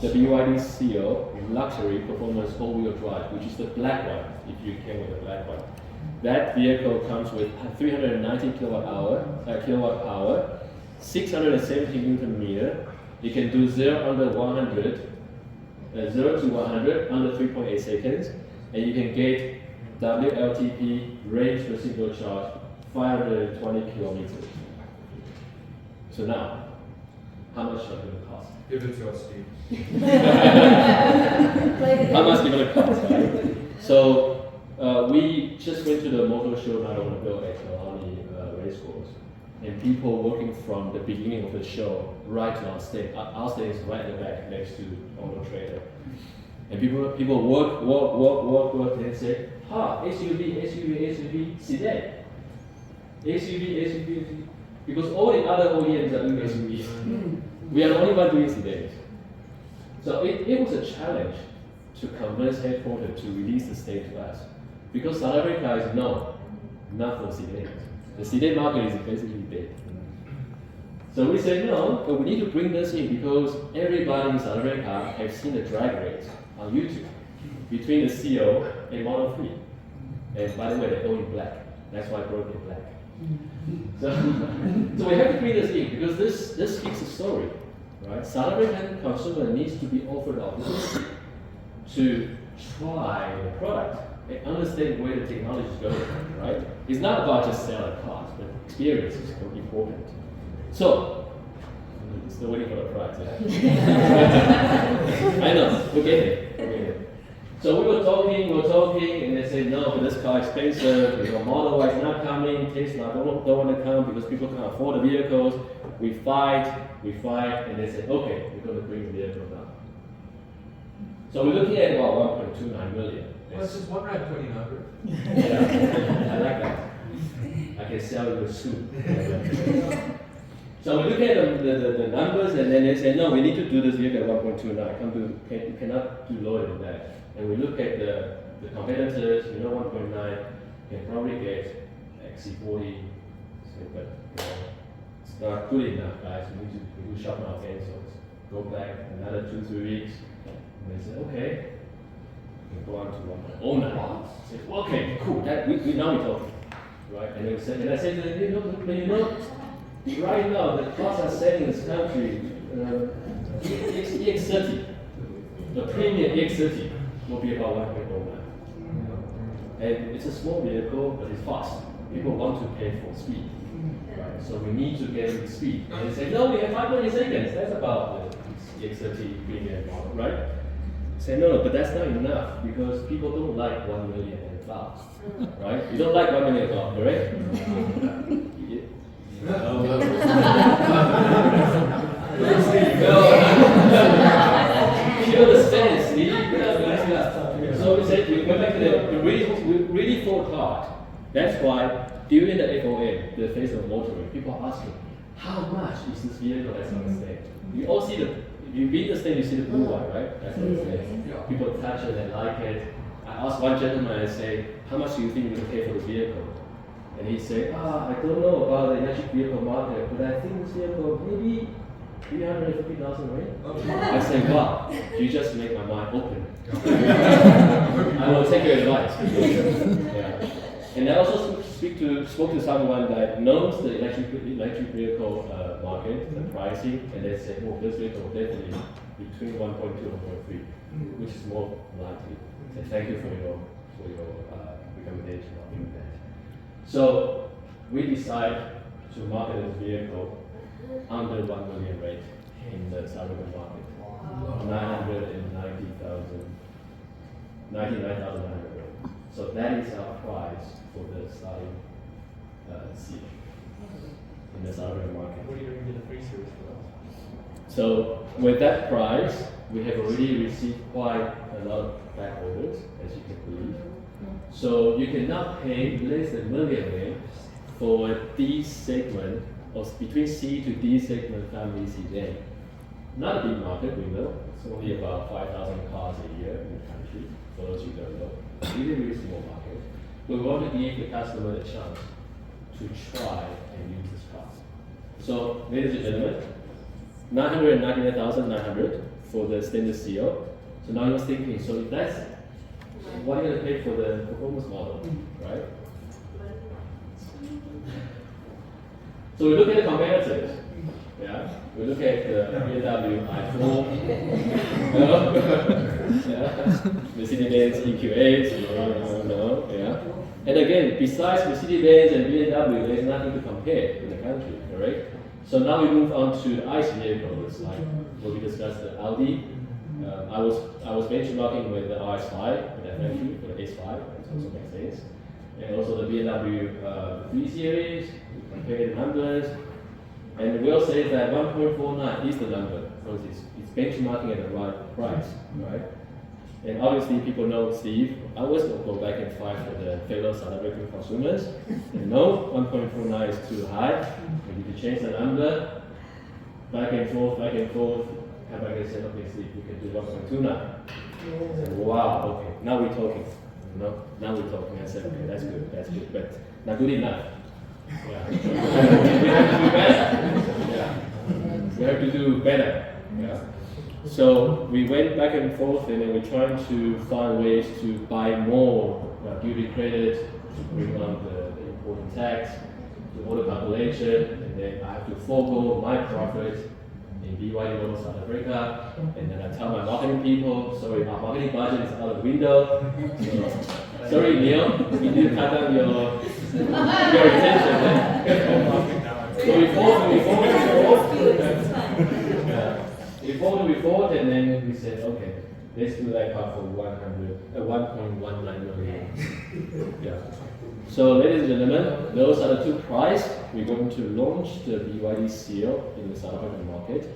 the BYD Seal Luxury Performance All-Wheel Drive, which is the black one, if you can with the black one. That vehicle comes with 390 kilowatt power, 670 Newton meter. You can do 0 to 100 under 3.8 seconds, and you can get WLTP range per single charge 520 kilometers. So now, how much is it going to cost? Give it to us, Steve. How much is it going to cost, right? So we just went to the motor show not on the bill at Kalani Racecourse, and people working from the beginning of the show right to our stage. Our stage is right at the back next to Auto Trader. And people work, and say, SUV, sedan. SUV, because all the other OEMs are doing SUVs. We are the only one doing sedans. So it was a challenge to convince headquarters to release the state to us. Because South Africa is no, not for sedans. The sedan market is basically dead. So we said no, but we need to bring this in because everybody in South America has seen the drag race on YouTube between the CO and Model 3. And by the way, they're all in black. That's why I brought it black. So we have to bring this in because this speaks a story, right? South American consumer needs to be offered the opportunity to try the product and understand where the technology is going, right? It's not about just selling cars, but experience is important. So, still waiting for the price. I know, we'll get it. So we were talking, and they said, no, but this car is expensive, Model Y is not coming, Tesla don't want to come because people can't afford the vehicles. We fight, and they said, okay, we're going to bring the vehicle down. So we're looking at about 1.29 million. Well, it's just one ride 2,900. Yeah, I like that. I can sell you a suit. So we look at the numbers, and then they say, no, we need to do this vehicle at 1.29. You cannot do lower than that. And we look at the competitors, 1.9, you can probably get XC40, but it's not good enough, guys. We do sharpen our pencils, go back another 2-3 weeks, and they say, okay, we go on to 1.09. Say, okay, cool. That we now we're talking, right? And they said, and I said to them, right now the cars are selling in this country, EX30, the premium EX30 will be about 1.09. And it's a small vehicle, but it's fast. People want to pay for speed. Right? So we need to get the speed. And they say, no, we have 5 milliseconds. That's about the EX30 premium model, right? Say, no, but that's not enough because people don't like 1 million and above. Right? You don't like 1 million and above, correct? You understand, see? So we said we went back to we really fought hard. That's why during the FOM, the face of motoring, people are asking, how much is this vehicle that's on the stand? You all see if you read the stand, you see the blue one, right? That's on the stand. People touch it and like it. I asked one gentleman, I say, how much do you think you can pay for the vehicle? And he said, I don't know about the electric vehicle market, but I think this vehicle maybe 350,000, right? I said, wow, you just make my mind open. I will take your advice. Yeah. And I also spoke to someone that knows the electric vehicle market, the pricing, and they said, oh, this vehicle definitely between 1.2 and 1.3, which is more likely. So thank you for your recommendation of doing that. So we decide to market this vehicle under 1 million rate in the South African market. 99,900 rate. So that is our price for the starting seat in the South African market. What are you going to get a 3 Series for that? So with that price, we have already received quite a lot of back orders, as you can believe. So you cannot pay less than million for a D segment or between C to D segment family sedan. Not a big market, we know. It's only about 5,000 cars a year in the country, for those who don't know. Really, really small market. But we want to give the customer the chance to try and use this car. So, ladies and gentlemen, 999,900 for the stainless steel. So now you're thinking, so if that's what are you going to pay for the performance model, right? So we look at the competitors. Yeah, we look at the BMW i4, Mercedes-Benz EQS, yeah. And again, besides Mercedes-Benz and BMW, there's nothing to compare in the country, correct? So now we move on to the ICE vehicles, like what we discussed, the Audi. I was benchmarking with the RS5, with the FMQ, for the S5, which also makes sense. And also the BMW 3 Series, we compare the numbers. And Will says that 1.49 is the number, because it's benchmarking at the right price, right? And obviously people know Steve. I always go back and fight for the fellow South African consumers. And no, 1.49 is too high. We need to change the number. Back and forth, come back and say, okay, Steve, we can do 1.29. I said, wow, okay, now we're talking. Now we're talking. I said, okay, that's good, but not good enough. Yeah. We have to do better. Yeah. We have to do better. Yeah. So we went back and forth, and then we're trying to find ways to buy more duty credit, to bring on the important tax, to all the calculation, and then I have to forego my profit in BYD Motor South Africa, and then I tell my marketing people, sorry, our marketing budget is out of the window. So, sorry, Neil, you need to cut down your attention. So we fought, and then we said, okay, let's do that part for 1.19 million. Yeah. So, ladies and gentlemen, those are the two prices. We're going to launch the BYD seal in the South African market,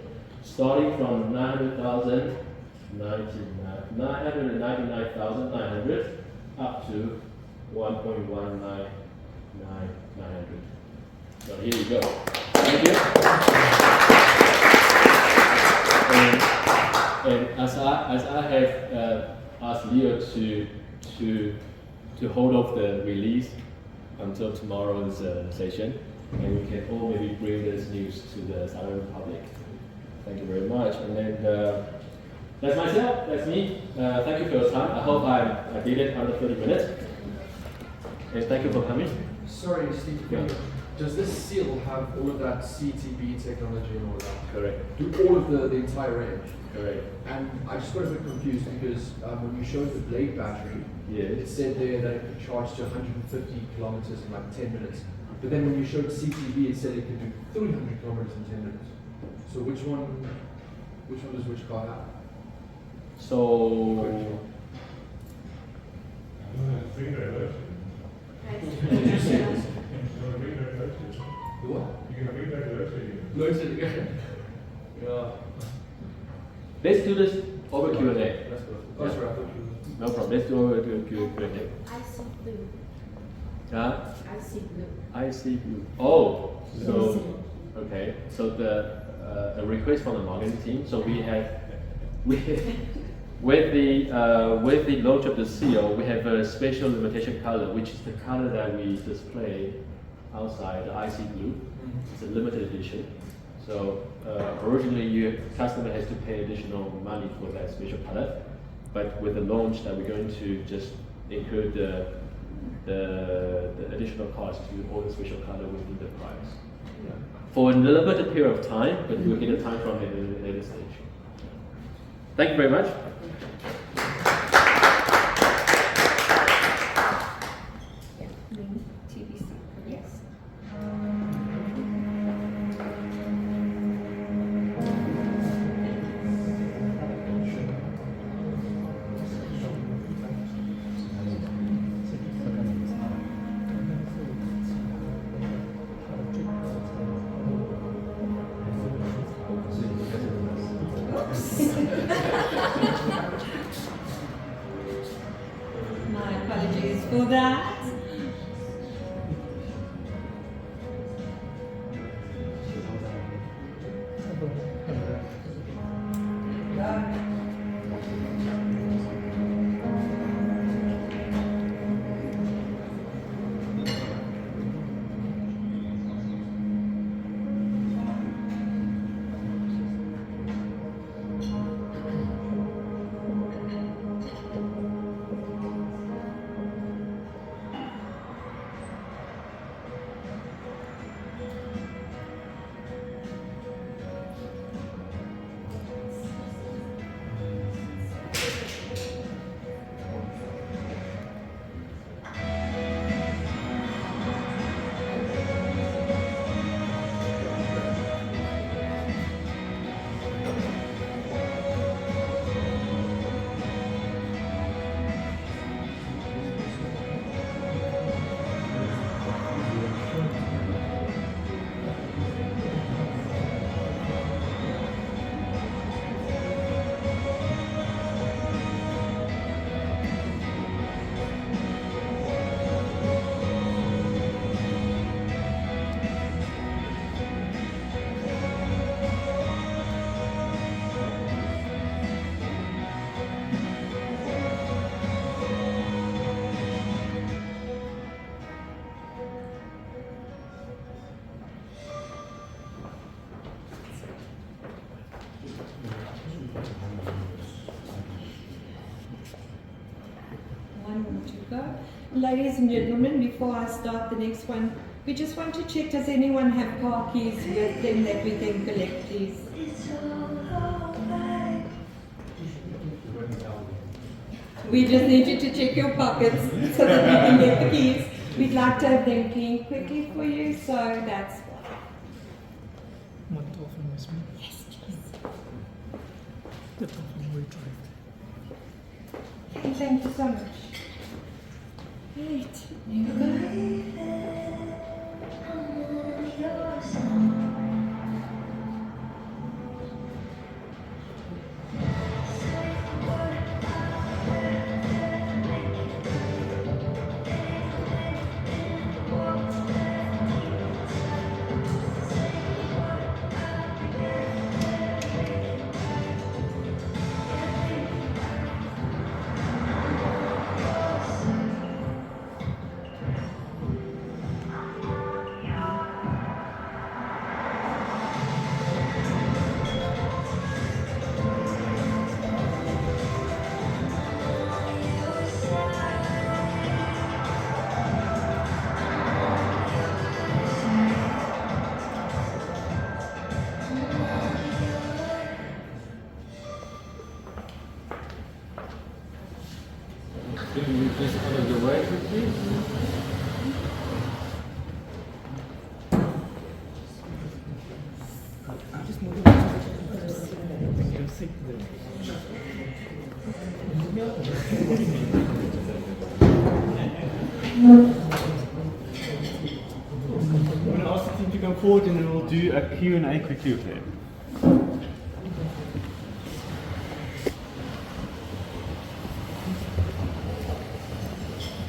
starting from 999,900 up to 1.199,900. So here you go. Thank you. And as I have asked Leo to hold off the release until tomorrow's session, and we can all maybe bring this news to the South African public. Thank you very much. And then that's myself, that's me. Thank you for your time. I hope I did it under 30 minutes. And thank you for coming. Sorry, Steve. Yeah. Does this seal have all of that CTB technology and all of that? Correct. Do all of the entire range? Correct. And I just got a bit confused because when you showed the Blade battery, it Yes. said there that it could charge to 150 kilometers in like 10 minutes. But then when you showed CTB, it said it could do 300 kilometers in 10 minutes. So which one does which car have? So Did you see it? The what? Load setting. Yeah. let's do this over Q&A. That's good. That's right. No problem. Let's do over Q&A. I see blue. Huh? I see blue. I see blue. Oh, so okay. So a request from the marketing team. So we have with the launch of the seal, we have a special limitation color, which is the color that we display outside, the icy blue. It's a limited edition. So originally, your customer has to pay additional money for that special color, but with the launch, that we're going to just include the additional cost to all the special color within the price. Yeah. For a limited period of time, but we'll get a time from it at a later stage. Thank you very much. TBC. Yes. ladies and gentlemen, before I start the next one, we just want to check, does anyone have car keys with them that we can collect, please? We just need you to check your pockets so that we can get the keys. We'd like to have them cleaned quickly for you, so that's why. Yes, please. Okay, thank you so much. Right, there you go. Can you move this out of the way, please? I'm going to ask the team to come forward and then we'll do a Q&A quickly with them.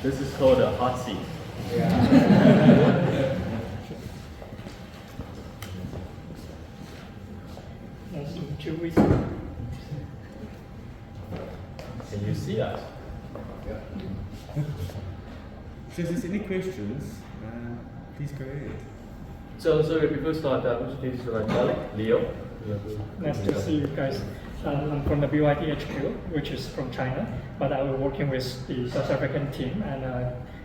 This is called a hot seat. Can you see us? So if there's any questions, please go ahead. So before we start, introduce my colleague, Leo. Nice to see you guys. I'm from the BYD HQ, which is from China, but I will working with the South African team, and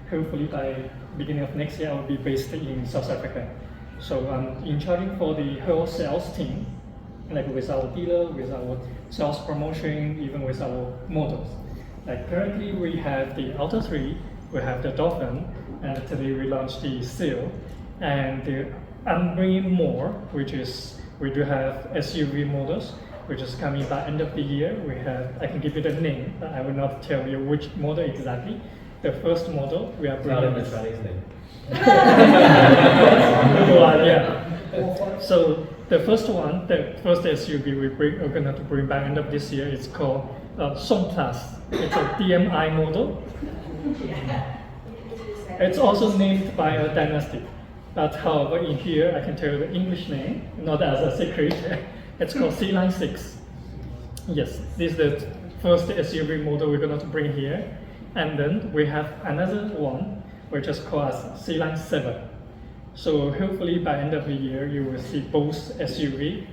hopefully by beginning of next year I will be based in South Africa. So I'm in charge for the whole sales team, like with our dealer, with our sales promotion, even with our models. Like currently we have the Auto 3, we have the Dolphin, and today we launched the Seal, and I'm bringing more, which is we do have SUV models, which is coming by end of the year. We have, I can give you the name, but I will not tell you which model exactly. The first model we are bringing. the Chinese name. Yeah. So the first one, the first SUV we're going to bring by end of this year, it's called Song Plus. It's a DMI model. It's also named by a dynasty. But however, in here I can tell you the English name, not as a secret. It's called C-Line 6. Yes, this is the first SUV model we're going to bring here. And then we have another one, which is called as C-Line 7. So hopefully by end of the year, you will see both SUV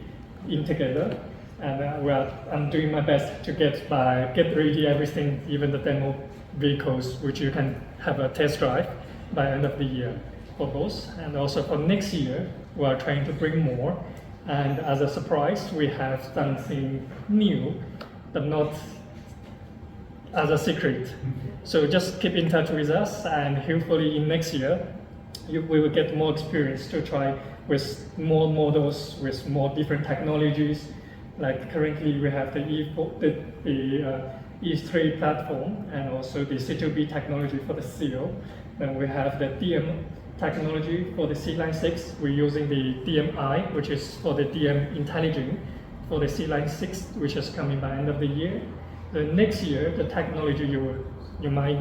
in together. And I'm doing my best to get ready everything, even the demo vehicles, which you can have a test drive by end of the year for both. And also for next year, we are trying to bring more. And as a surprise, we have something new, but not as a secret. So just keep in touch with us, and hopefully in next year, we will get more experience to try with more models, with more different technologies. Like currently we have the E3 platform, and also the C2B technology for the Seal. Then we have the DM technology for the C-Line 6. We're using the DMI, which is for the DM intelligent, for the C-Line 6, which is coming by end of the year. The next year, the technology you might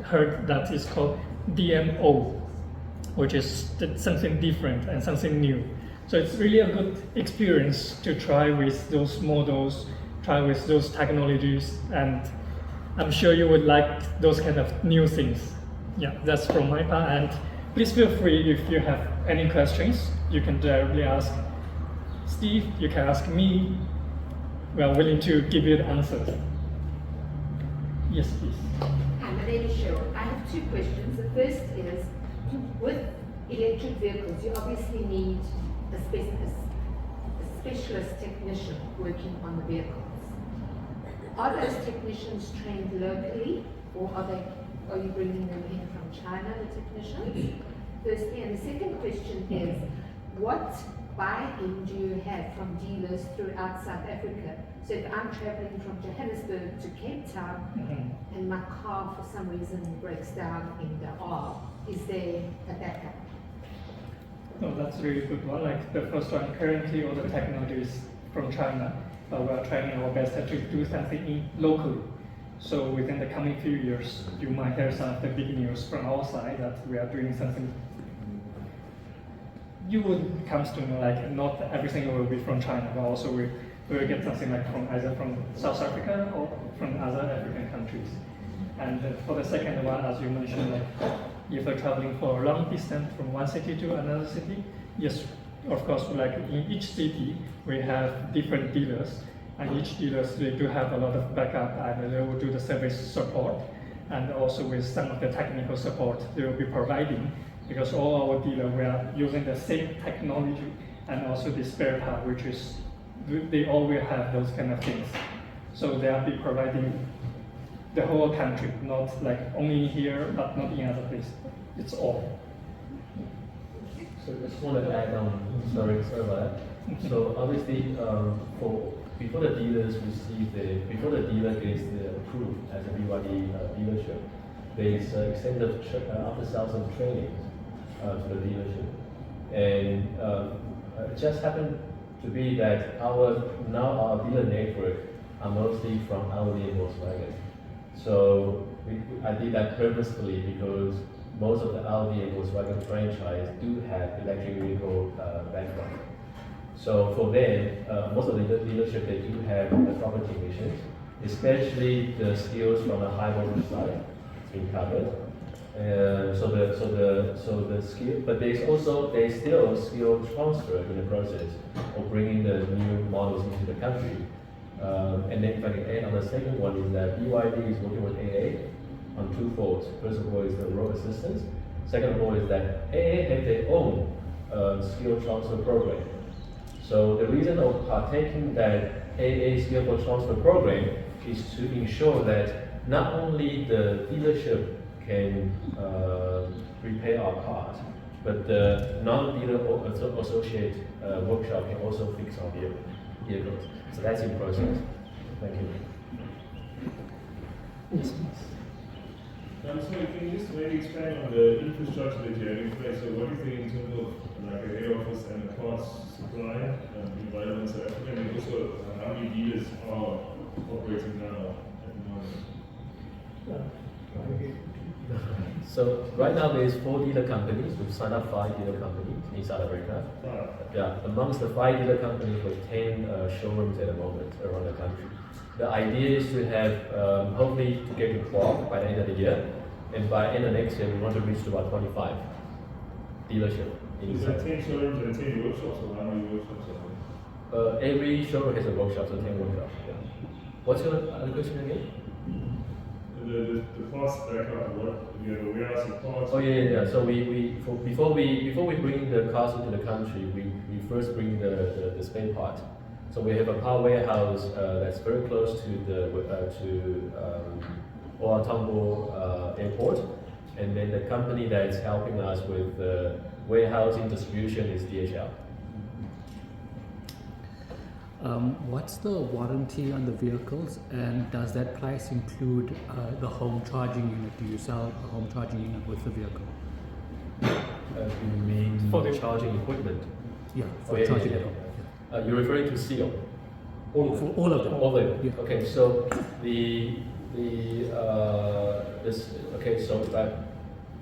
heard that is called DMO, which is something different and something new. So it's really a good experience to try with those models, try with those technologies, and I'm sure you would like those kind of new things. Yeah, that's from my part, and please feel free if you have any questions, you can directly ask Steve, you can ask me. We are willing to give you the answers. Yes, please. the lady show. I have two questions. The first is, with electric vehicles, you obviously need a specialist technician working on the vehicles. Are those technicians trained locally, or are you bringing them in from China, the technicians? Firstly, and the second question is, what buy-in do you have from dealers throughout South Africa? So if I'm traveling from Johannesburg to Cape Town and my car for some reason breaks down in the R, is there a backup? No, that's a really good one. Like the first one, currently all the technology is from China, but we are trying our best to do something locally. So within the coming few years, you might hear some of the big news from our side that we are doing something. You would comes to know like not everything will be from China, but also we will get something like from either from South Africa or from other African countries. And for the second one, as you mentioned, like if you're traveling for a long distance from one city to another city, yes, of course, like in each city we have different dealers, and each dealers they do have a lot of backup, and they will do the service support, and also with some of the technical support they will be providing. Because all our dealers, we are using the same technology and also the spare part, which is, they all will have those kind of things. So they are be providing the whole country, not like only here, but not in other places. It's all. So I just want to add on, sorry about that. So obviously, before the dealers before the dealer gets approved as a BYD dealership, there is extensive after-sales and training to the dealership, and it just happened to be that our dealer network are mostly from Audi and Volkswagen. So I did that purposefully because most of the Audi and Volkswagen franchise do have electric vehicle background. So for them, most of the dealership they do have the proper technicians, especially the skills from the high voltage side being covered. So the skill, but there's still skill transfer in the process of bringing the new models into the country. And then if I can add on the second one is that BYD is working with AA on two folds. First of all is the road assistance. Second of all is that AA have their own skill transfer program. So the reason of partaking that AA skill transfer program is to ensure that not only the dealership can repair our cars, but the non-dealer associate workshop can also fix our vehicles. So that's in process. Thank you. So can you just maybe expand on the infrastructure that you have in place? So what is the internal, like a head office and a parts supply available in South Africa, and also how many dealers are operating now at the moment? So right now there's 4 dealer companies. We've signed up 5 dealer companies in South Africa. Yeah, amongst the 5 dealer companies, we have 10 showrooms at the moment around the country. The idea is to have, hopefully, to get to 12 by the end of the year, and by end of next year, we want to reach to about 25 dealership. Is that 10 showrooms and 10 workshops, or how many workshops are there? Every showroom has a workshop, so 10 workshops. Yeah. What's your other question again? The parts backup, what you have a warehouse of parts. Oh yeah. So before we bring the cars into the country, we first bring the spare part. So we have a power warehouse that's very close to Old Tambo Airport, and then the company that's helping us with the warehousing distribution is DHL. What's the warranty on the vehicles, and does that price include the home charging unit? Do you sell a home charging unit with the vehicle? You mean For the charging equipment? Yeah, for charging at home. You're referring to seal? For all of them. All of them. Yeah. Okay, so so if I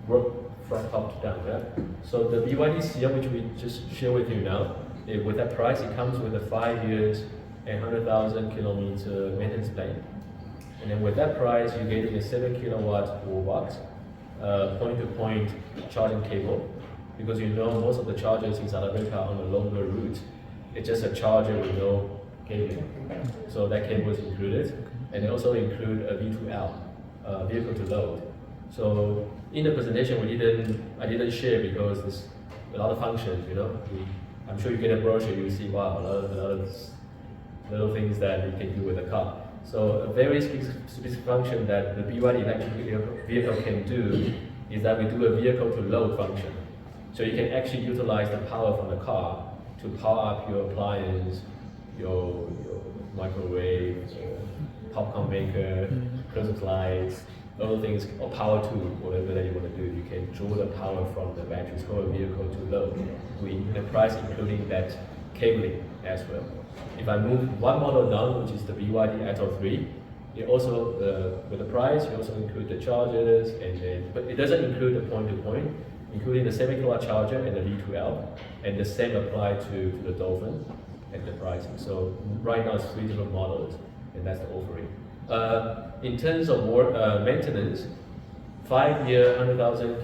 work from top to down, yeah? So the BYD seal, which we just share with you now, with that price, it comes with a 5 years and 100,000 kilometer maintenance plan. And then with that price, you get a 7 kilowatt wall box, point-to-point charging cable, because you know most of the chargers in South Africa are on a longer route. It's just a charger with no cabling. So that cable is included. And they also include a V2L vehicle to load. So in the presentation, I didn't share because there's a lot of functions. I'm sure you get a brochure, you see wow, a lot of little things that you can do with a car. So a very specific function that the BYD electric vehicle can do is that we do a vehicle to load function. So you can actually utilize the power from the car to power up your appliance, your microwave, popcorn maker, Christmas lights, other things, or power tool, whatever that you want to do. You can draw the power from the battery. It's called a vehicle to load. The price including that cabling as well. If I move one model down, which is the BYD Atto 3, it also, with the price, you also include the chargers, but it doesn't include the point-to-point, including the 7kW charger and the V2L, and the same apply to the Dolphin and the pricing. So right now it's 3 different models, and that's the offering. In terms of maintenance, 5 years, 100,000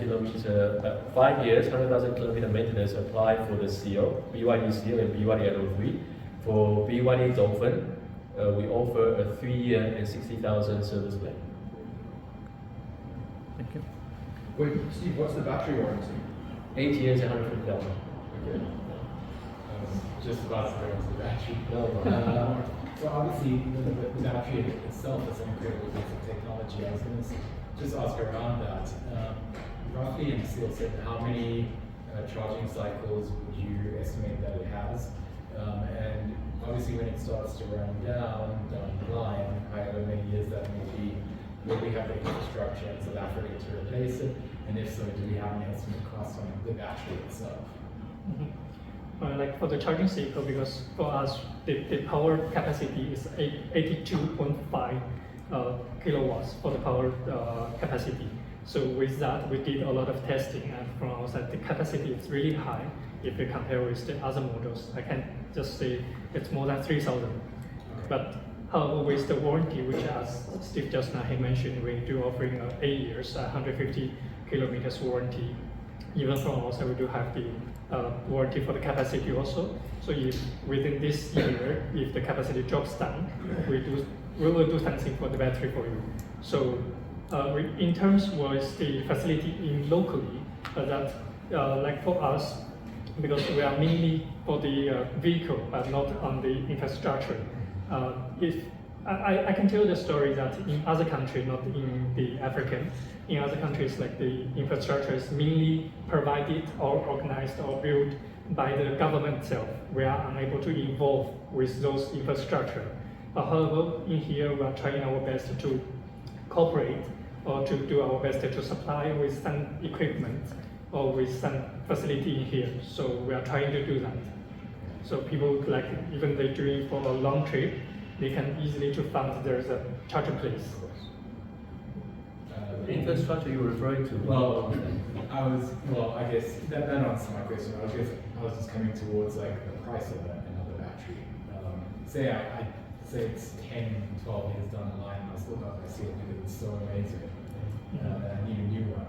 kilometer maintenance apply for the seal, BYD seal and BYD Atto 3. For BYD Dolphin, we offer a 3-year and 60,000 service plan. Thank you. Wait, Steve, what's the battery warranty? 8 years and 150,000. Okay. Just about to bring up the battery. No. So obviously, the battery itself is an incredible piece of technology. I was going to just ask around that. Roughly in steel set, how many charging cycles would you estimate that it has? And obviously, when it starts to run down the line, however many years that may be, will we have the infrastructure in South Africa to replace it? And if so, do we have an estimate cost on the battery itself? Like for the charging cycle, because for us the power capacity is 82.5 kilowatts for the power capacity. So with that, we did a lot of testing, and from our side, the capacity is really high if we compare with the other models. I can just say it's more than 3,000. But however, with the warranty, which as Steve just now he mentioned, we do offering 8 years, 150 kilometers warranty. Even from our side, we do have the warranty for the capacity also. So if within this year, if the capacity drops down, we will do something for the battery for you. So in terms with the facility in locally, like for us, because we are mainly for the vehicle, but not on the infrastructure. I can tell the story that in other countries, not in the African, in other countries like the infrastructure is mainly provided or organized or built by the government itself. We are unable to involve with those infrastructure. However, in here we are trying our best to cooperate or to do our best to supply with some equipment or with some facility in here. So we are trying to do that. So people like even they're doing for a long trip, they can easily to find there's a charging place. The infrastructure you're referring to? I guess that answers my question. I was just coming towards like the price of another battery. Say it's 10, 12 years down the line, and I still got my seal because it's so amazing. I need a new one.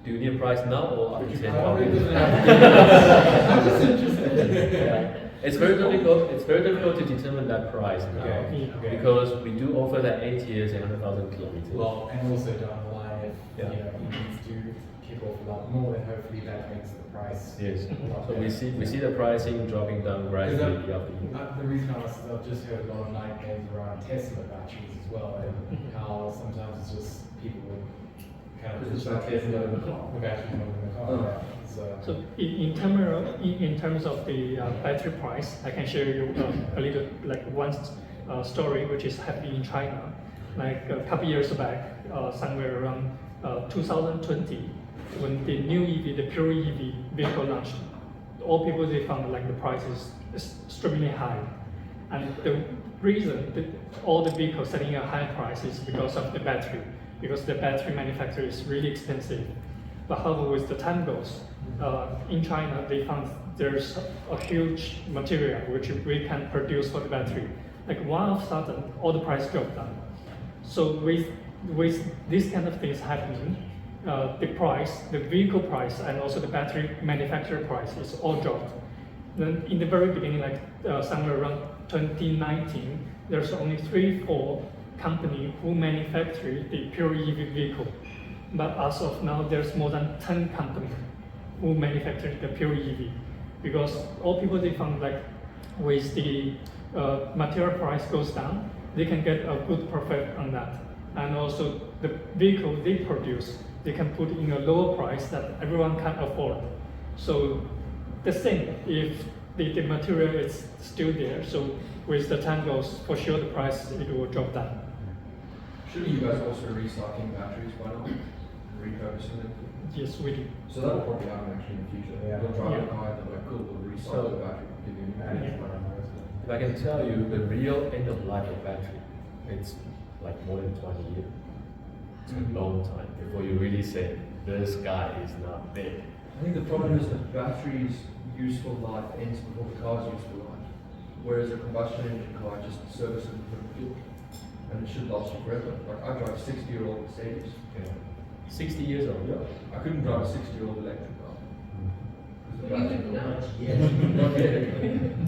Do you need a price now or after 10, 12 It years? doesn't have to. I'm just interested. Yeah. It's very difficult to determine that price now, because we do offer that 8 years and 100,000 kilometers. Well, and also down the line, if EVs do kick off a lot more, then hopefully that makes the price. Yes. a lot So we better. see the pricing dropping down gradually after year. The reason I was, I've just heard a lot of nightmares around Tesla batteries as well, and how sometimes it's just people would kind of just like Tesla the batteries not in the car. So in terms of the battery price, I can share you a little like one story which is happening in China. Like a couple years back, somewhere around 2020, when the new EV, the pure EV vehicle launched, all people they found like the price is extremely high, and the reason that all the vehicles selling a high price is because of the battery, because the battery manufacturer is really expensive. But however, with the time goes, in China, they found there's a huge material which we can produce for the battery. Like one of a sudden, all the price dropped down. So with these kind of things happening, the price, the vehicle price, and also the battery manufacturer price is all dropped. Then in the very beginning, like somewhere around 2019, there's only 3-4 company who manufacture the pure EV vehicle. But as of now, there's more than 10 companies who manufacture the pure EV. Because all people they found like with the material price goes down, they can get a good profit on that. And also the vehicle they produce, they can put in a lower price that everyone can afford. So the same, if the material is still there, so with the time goes, for sure the price it will drop down. Shouldn't you guys also recycling batteries by now? Repurposing them? Yes, we do. So that will probably happen actually in the future. Yeah. You'll drive Yeah. a car and like, cool, we'll recycle So- the battery, give you a new battery. If I can tell you, the real end of life of battery, it's like more than 20 years. It's a long time before you really say, this guy is not dead. I think the problem is the battery's useful life ends before the car's useful life. Whereas a combustion engine car just services and put fuel. And it should last you forever. Like I drive a 60-year-old Mercedes. Yeah. 60 years old. I couldn't drive a 60-year-old electric car. You would not. Not yet.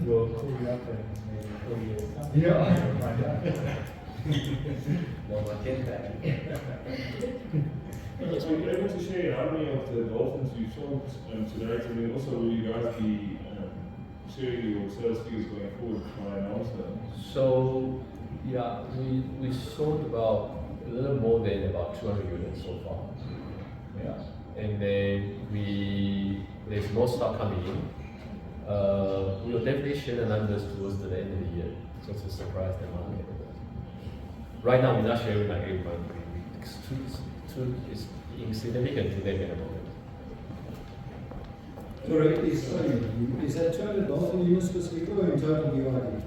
We'll call you up in maybe 4 years. Yeah. Find out. No, I get that. So you're able to share how many of the dolphins you sold today, and then also will you guys be sharing your sales figures going forward by announcement? So, yeah, we sold about a little more than about 200 units so far. Yeah, and then there's more stock coming in. We will definitely share the numbers towards the end of the year, so to surprise the market. Right now, we're not sharing like every month. It's insignificant to them at the moment. Sorry, is that 200 dolphin units specifically or in total BYD?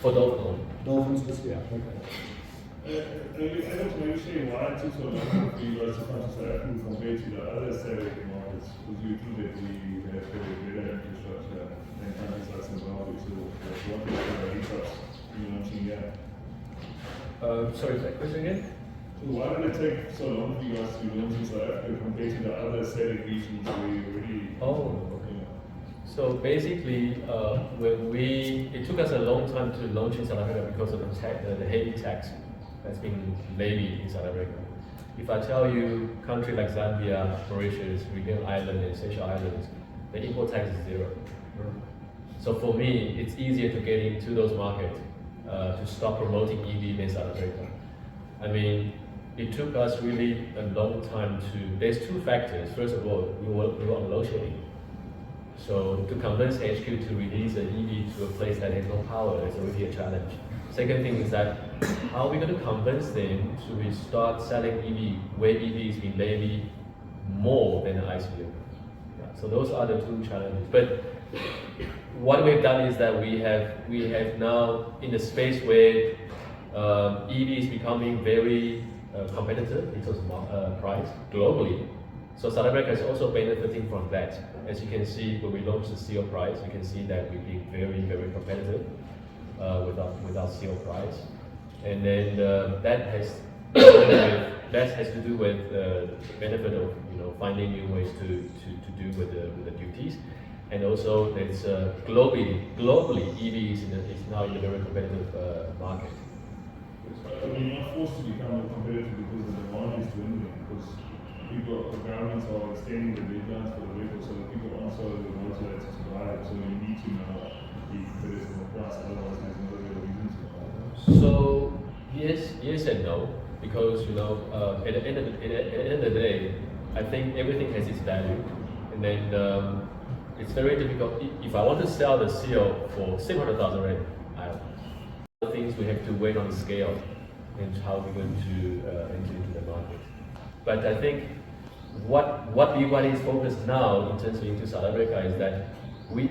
For dolphin. Dolphin specifically, Yeah. okay. Are you able to maybe share why it took so long for you guys to come to South Africa compared to the other South markets? Because you think that we have better infrastructure than countries like Zimbabwe, so what is the hiccups you launching here? Sorry, that question again? So why did it take so long for you guys to launch in South Africa compared to the other SADC regions where you already? Oh, okay. So basically, it took us a long time to launch in South Africa because of the heavy tax that's been levied in South Africa. If I tell you, country like Zambia, Mauritius, Reunion Island, and Seychelles Islands, the import tax is 0. So for me, it's easier to get into those markets to stop promoting EV in South Africa. I mean, it took us really a long time to. There's two factors. First of all, we were on load shedding. So to convince HQ to release an EV to a place that has no power is already a challenge. Second thing is that how are we going to convince them to start selling EV where EV is being levied more than an ICE vehicle? Yeah, so those are the two challenges. But what we've done is that we have now in the space where EV is becoming very competitive in terms of price globally. So South Africa is also benefiting from that. As you can see, when we launched the CO price, you can see that we've been very, very competitive with our CO price. And then that has to do with the benefit of finding new ways to do with the duties. And also, there's globally EV is now in a very competitive market. I mean, you're not forced to become more competitive because the demand is dwindling, because the governments are extending the deadlines for the vehicle, so people aren't so motivated to buy it, so you need to now be competitive on price, otherwise there's no real reason to buy it. So, yes and no, because at the end of the day, I think everything has its value, and then it's very difficult. If I want to sell the CO for 600,000 rand, the things we have to wait on the scale and how we're going to enter into the market. But I think what BYD is focused now in terms of into South Africa is that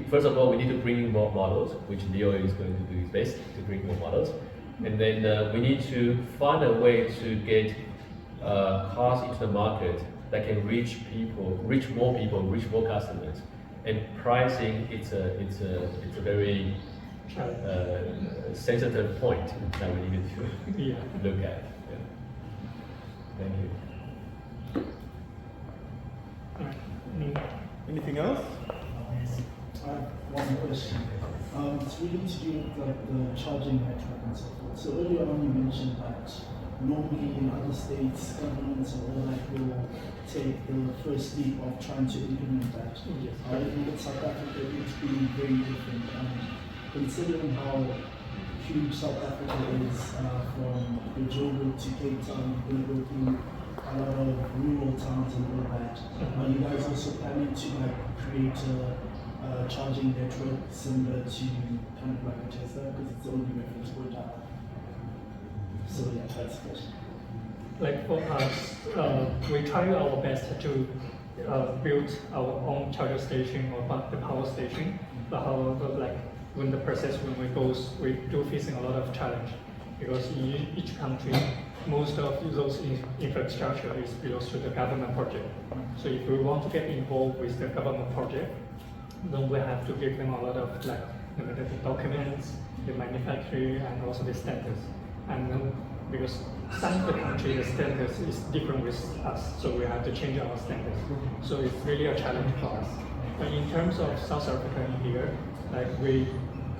first of all we need to bring in more models, which Leo is going to do his best to bring more models, and then we need to find a way to get cars into the market that can reach more customers. And pricing, it's a very sensitive point that we need to look at. Yeah. Thank you. Anything else? I have one question. It's really to do with like the charging network and so forth. So earlier on you mentioned that normally in other states, governments or all that will take the first leap of trying to implement that. Yes. However, with South Africa, it's been very different. Considering how huge South Africa is, from Joburg to Cape Town, you're going to go through a lot of rural towns and all that. Are you guys also planning to like create a charging network similar to kind of like a Tesla, because it's the only reference point I have? So yeah, that's the question. Like for us, we try our best to build our own charger station or the power station. But however, like when the process when we do facing a lot of challenge, because in each country, most of those infrastructure is belongs to the government project. So if we want to get involved with the government project, then we have to give them a lot of like the documents, the manufacturer, and also the status. And then because some of the country, the status is different with us, so we have to change our status. So it's really a challenge for us. But in terms of South Africa in here, like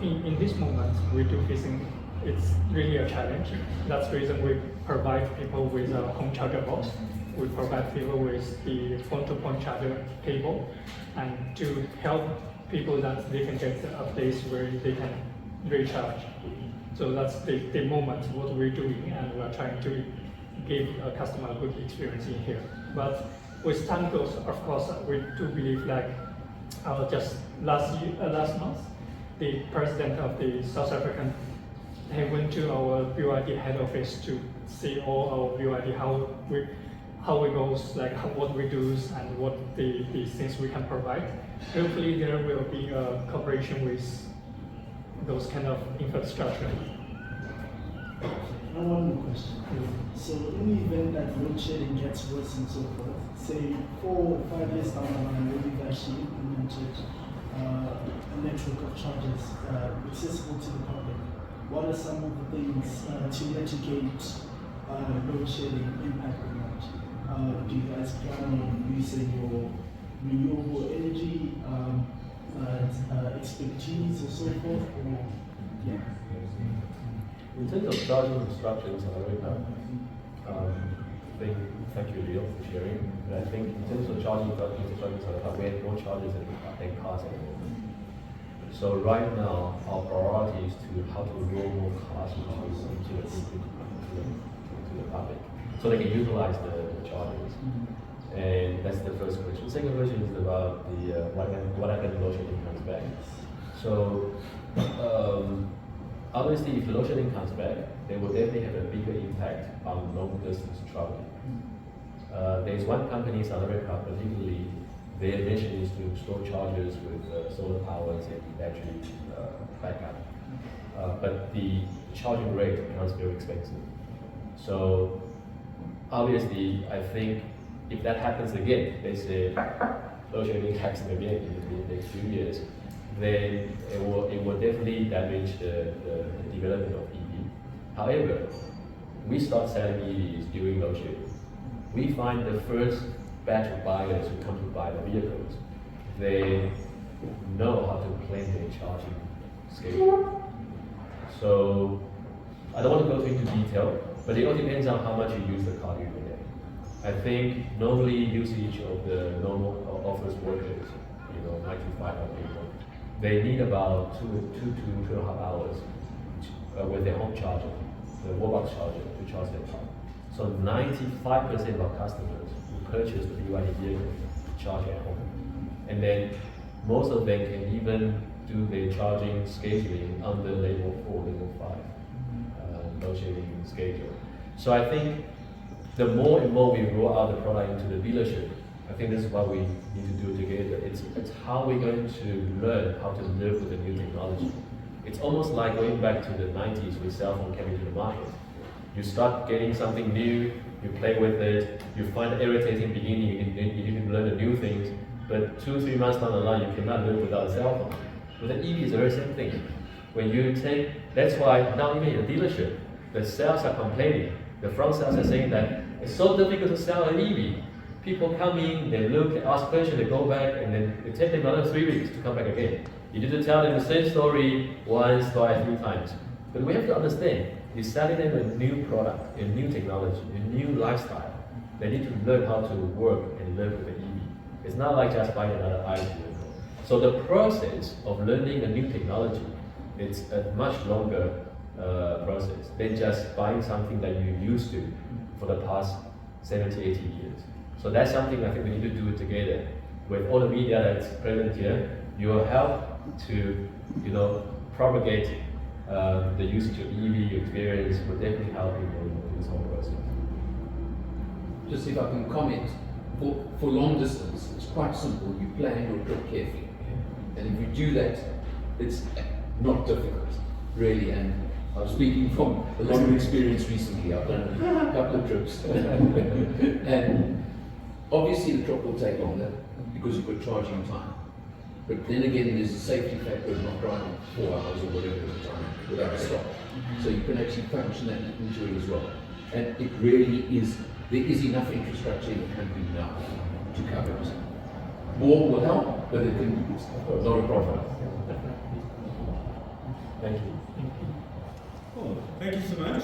in this moment, we do facing, it's really a challenge. That's the reason we provide people with a home charger box. We provide people with the point-to-point charger cable, and to help people that they can get a place where they can recharge. So that's the moment what we're doing, and we're trying to give a customer a good experience in here. But with time goes, of course, we do believe like just last month, the president of the South African, he went to our BYD head office to see all our BYD how it goes, like what we do and what the things we can provide. Hopefully there will be a cooperation with those kind of infrastructure. I have one more question. So in the event that load shedding gets worse and so forth, say 4 or 5 years down the line when we've actually implemented a network of chargers accessible to the public, what are some of the things to mitigate load shedding impact on that? Do you guys plan on using your renewable energy expertise or so forth? Or, yeah. In terms of charging instructions, thank you, Leo, for sharing. But I think in terms of charging instructions, we have more chargers than cars anymore. So right now, our priority is to how to roll more cars into the public, so they can utilize the chargers. And that's the first question. The second question is about the what happens if load shedding comes back. So obviously, if load shedding comes back, they will definitely have a bigger impact on long distance traveling. There's one company in South America, particularly, their mission is to install chargers with solar powers and battery backup. But the charging rate becomes very expensive. So obviously, I think if that happens again, they say load shedding happens again in the next few years, then it will definitely damage the development of EV. However, we start selling EVs during load shedding. We find the first batch of buyers who come to buy the vehicles, they know how to plan their charging schedule. So I don't want to go into detail, but it all depends on how much you use the car during the day. I think normally usage of the normal office workers, 9 to 5 people, they need about 2 to 2.5 hours with their home charger, the wallbox charger, to charge their car. So 95% of our customers who purchase the BYD vehicle charge at home. And then most of them can even do their charging scheduling under level 4, level 5 load shedding schedule. So I think the more and more we roll out the product into the dealership, I think this is what we need to do together. It's how we're going to learn how to live with the new technology. It's almost like going back to the 90s when cell phone came into the market. You start getting something new, you play with it, you find it irritating beginning, you can learn the new things, but 2-3 months down the line, you cannot live without a cell phone. With an EV, it's the very same thing. When you that's why now even in a dealership, the sales are complaining. The front sales are saying that it's so difficult to sell an EV. People come in, they look, they ask questions, they go back, and then it takes them another 3 weeks to come back again. You need to tell them the same story once, twice, 3 times. But we have to understand, you're selling them a new product, a new technology, a new lifestyle. They need to learn how to work and live with the EV. It's not like just buying another ICE vehicle. So the process of learning a new technology, it's a much longer process than just buying something that you're used to for the past 70, 80 years. So that's something I think we need to do it together. With all the media that's present here, you will help to, propagate the usage of EV experience will definitely help in this whole process. Just if I can comment, for long distance, it's quite simple. You plan your trip carefully. And if you do that, it's not difficult, really. And I'm speaking from a lot of experience recently. I've done a couple of trips. And obviously the trip will take longer because you've got charging time. But then again, there's a safety factor of not driving 4 hours or whatever at a time without a stop. So you can actually function that into it as well. And it really is, there is enough infrastructure in the country now to cover it. More will help, but it's not a problem. Thank you. Cool. Thank you so much.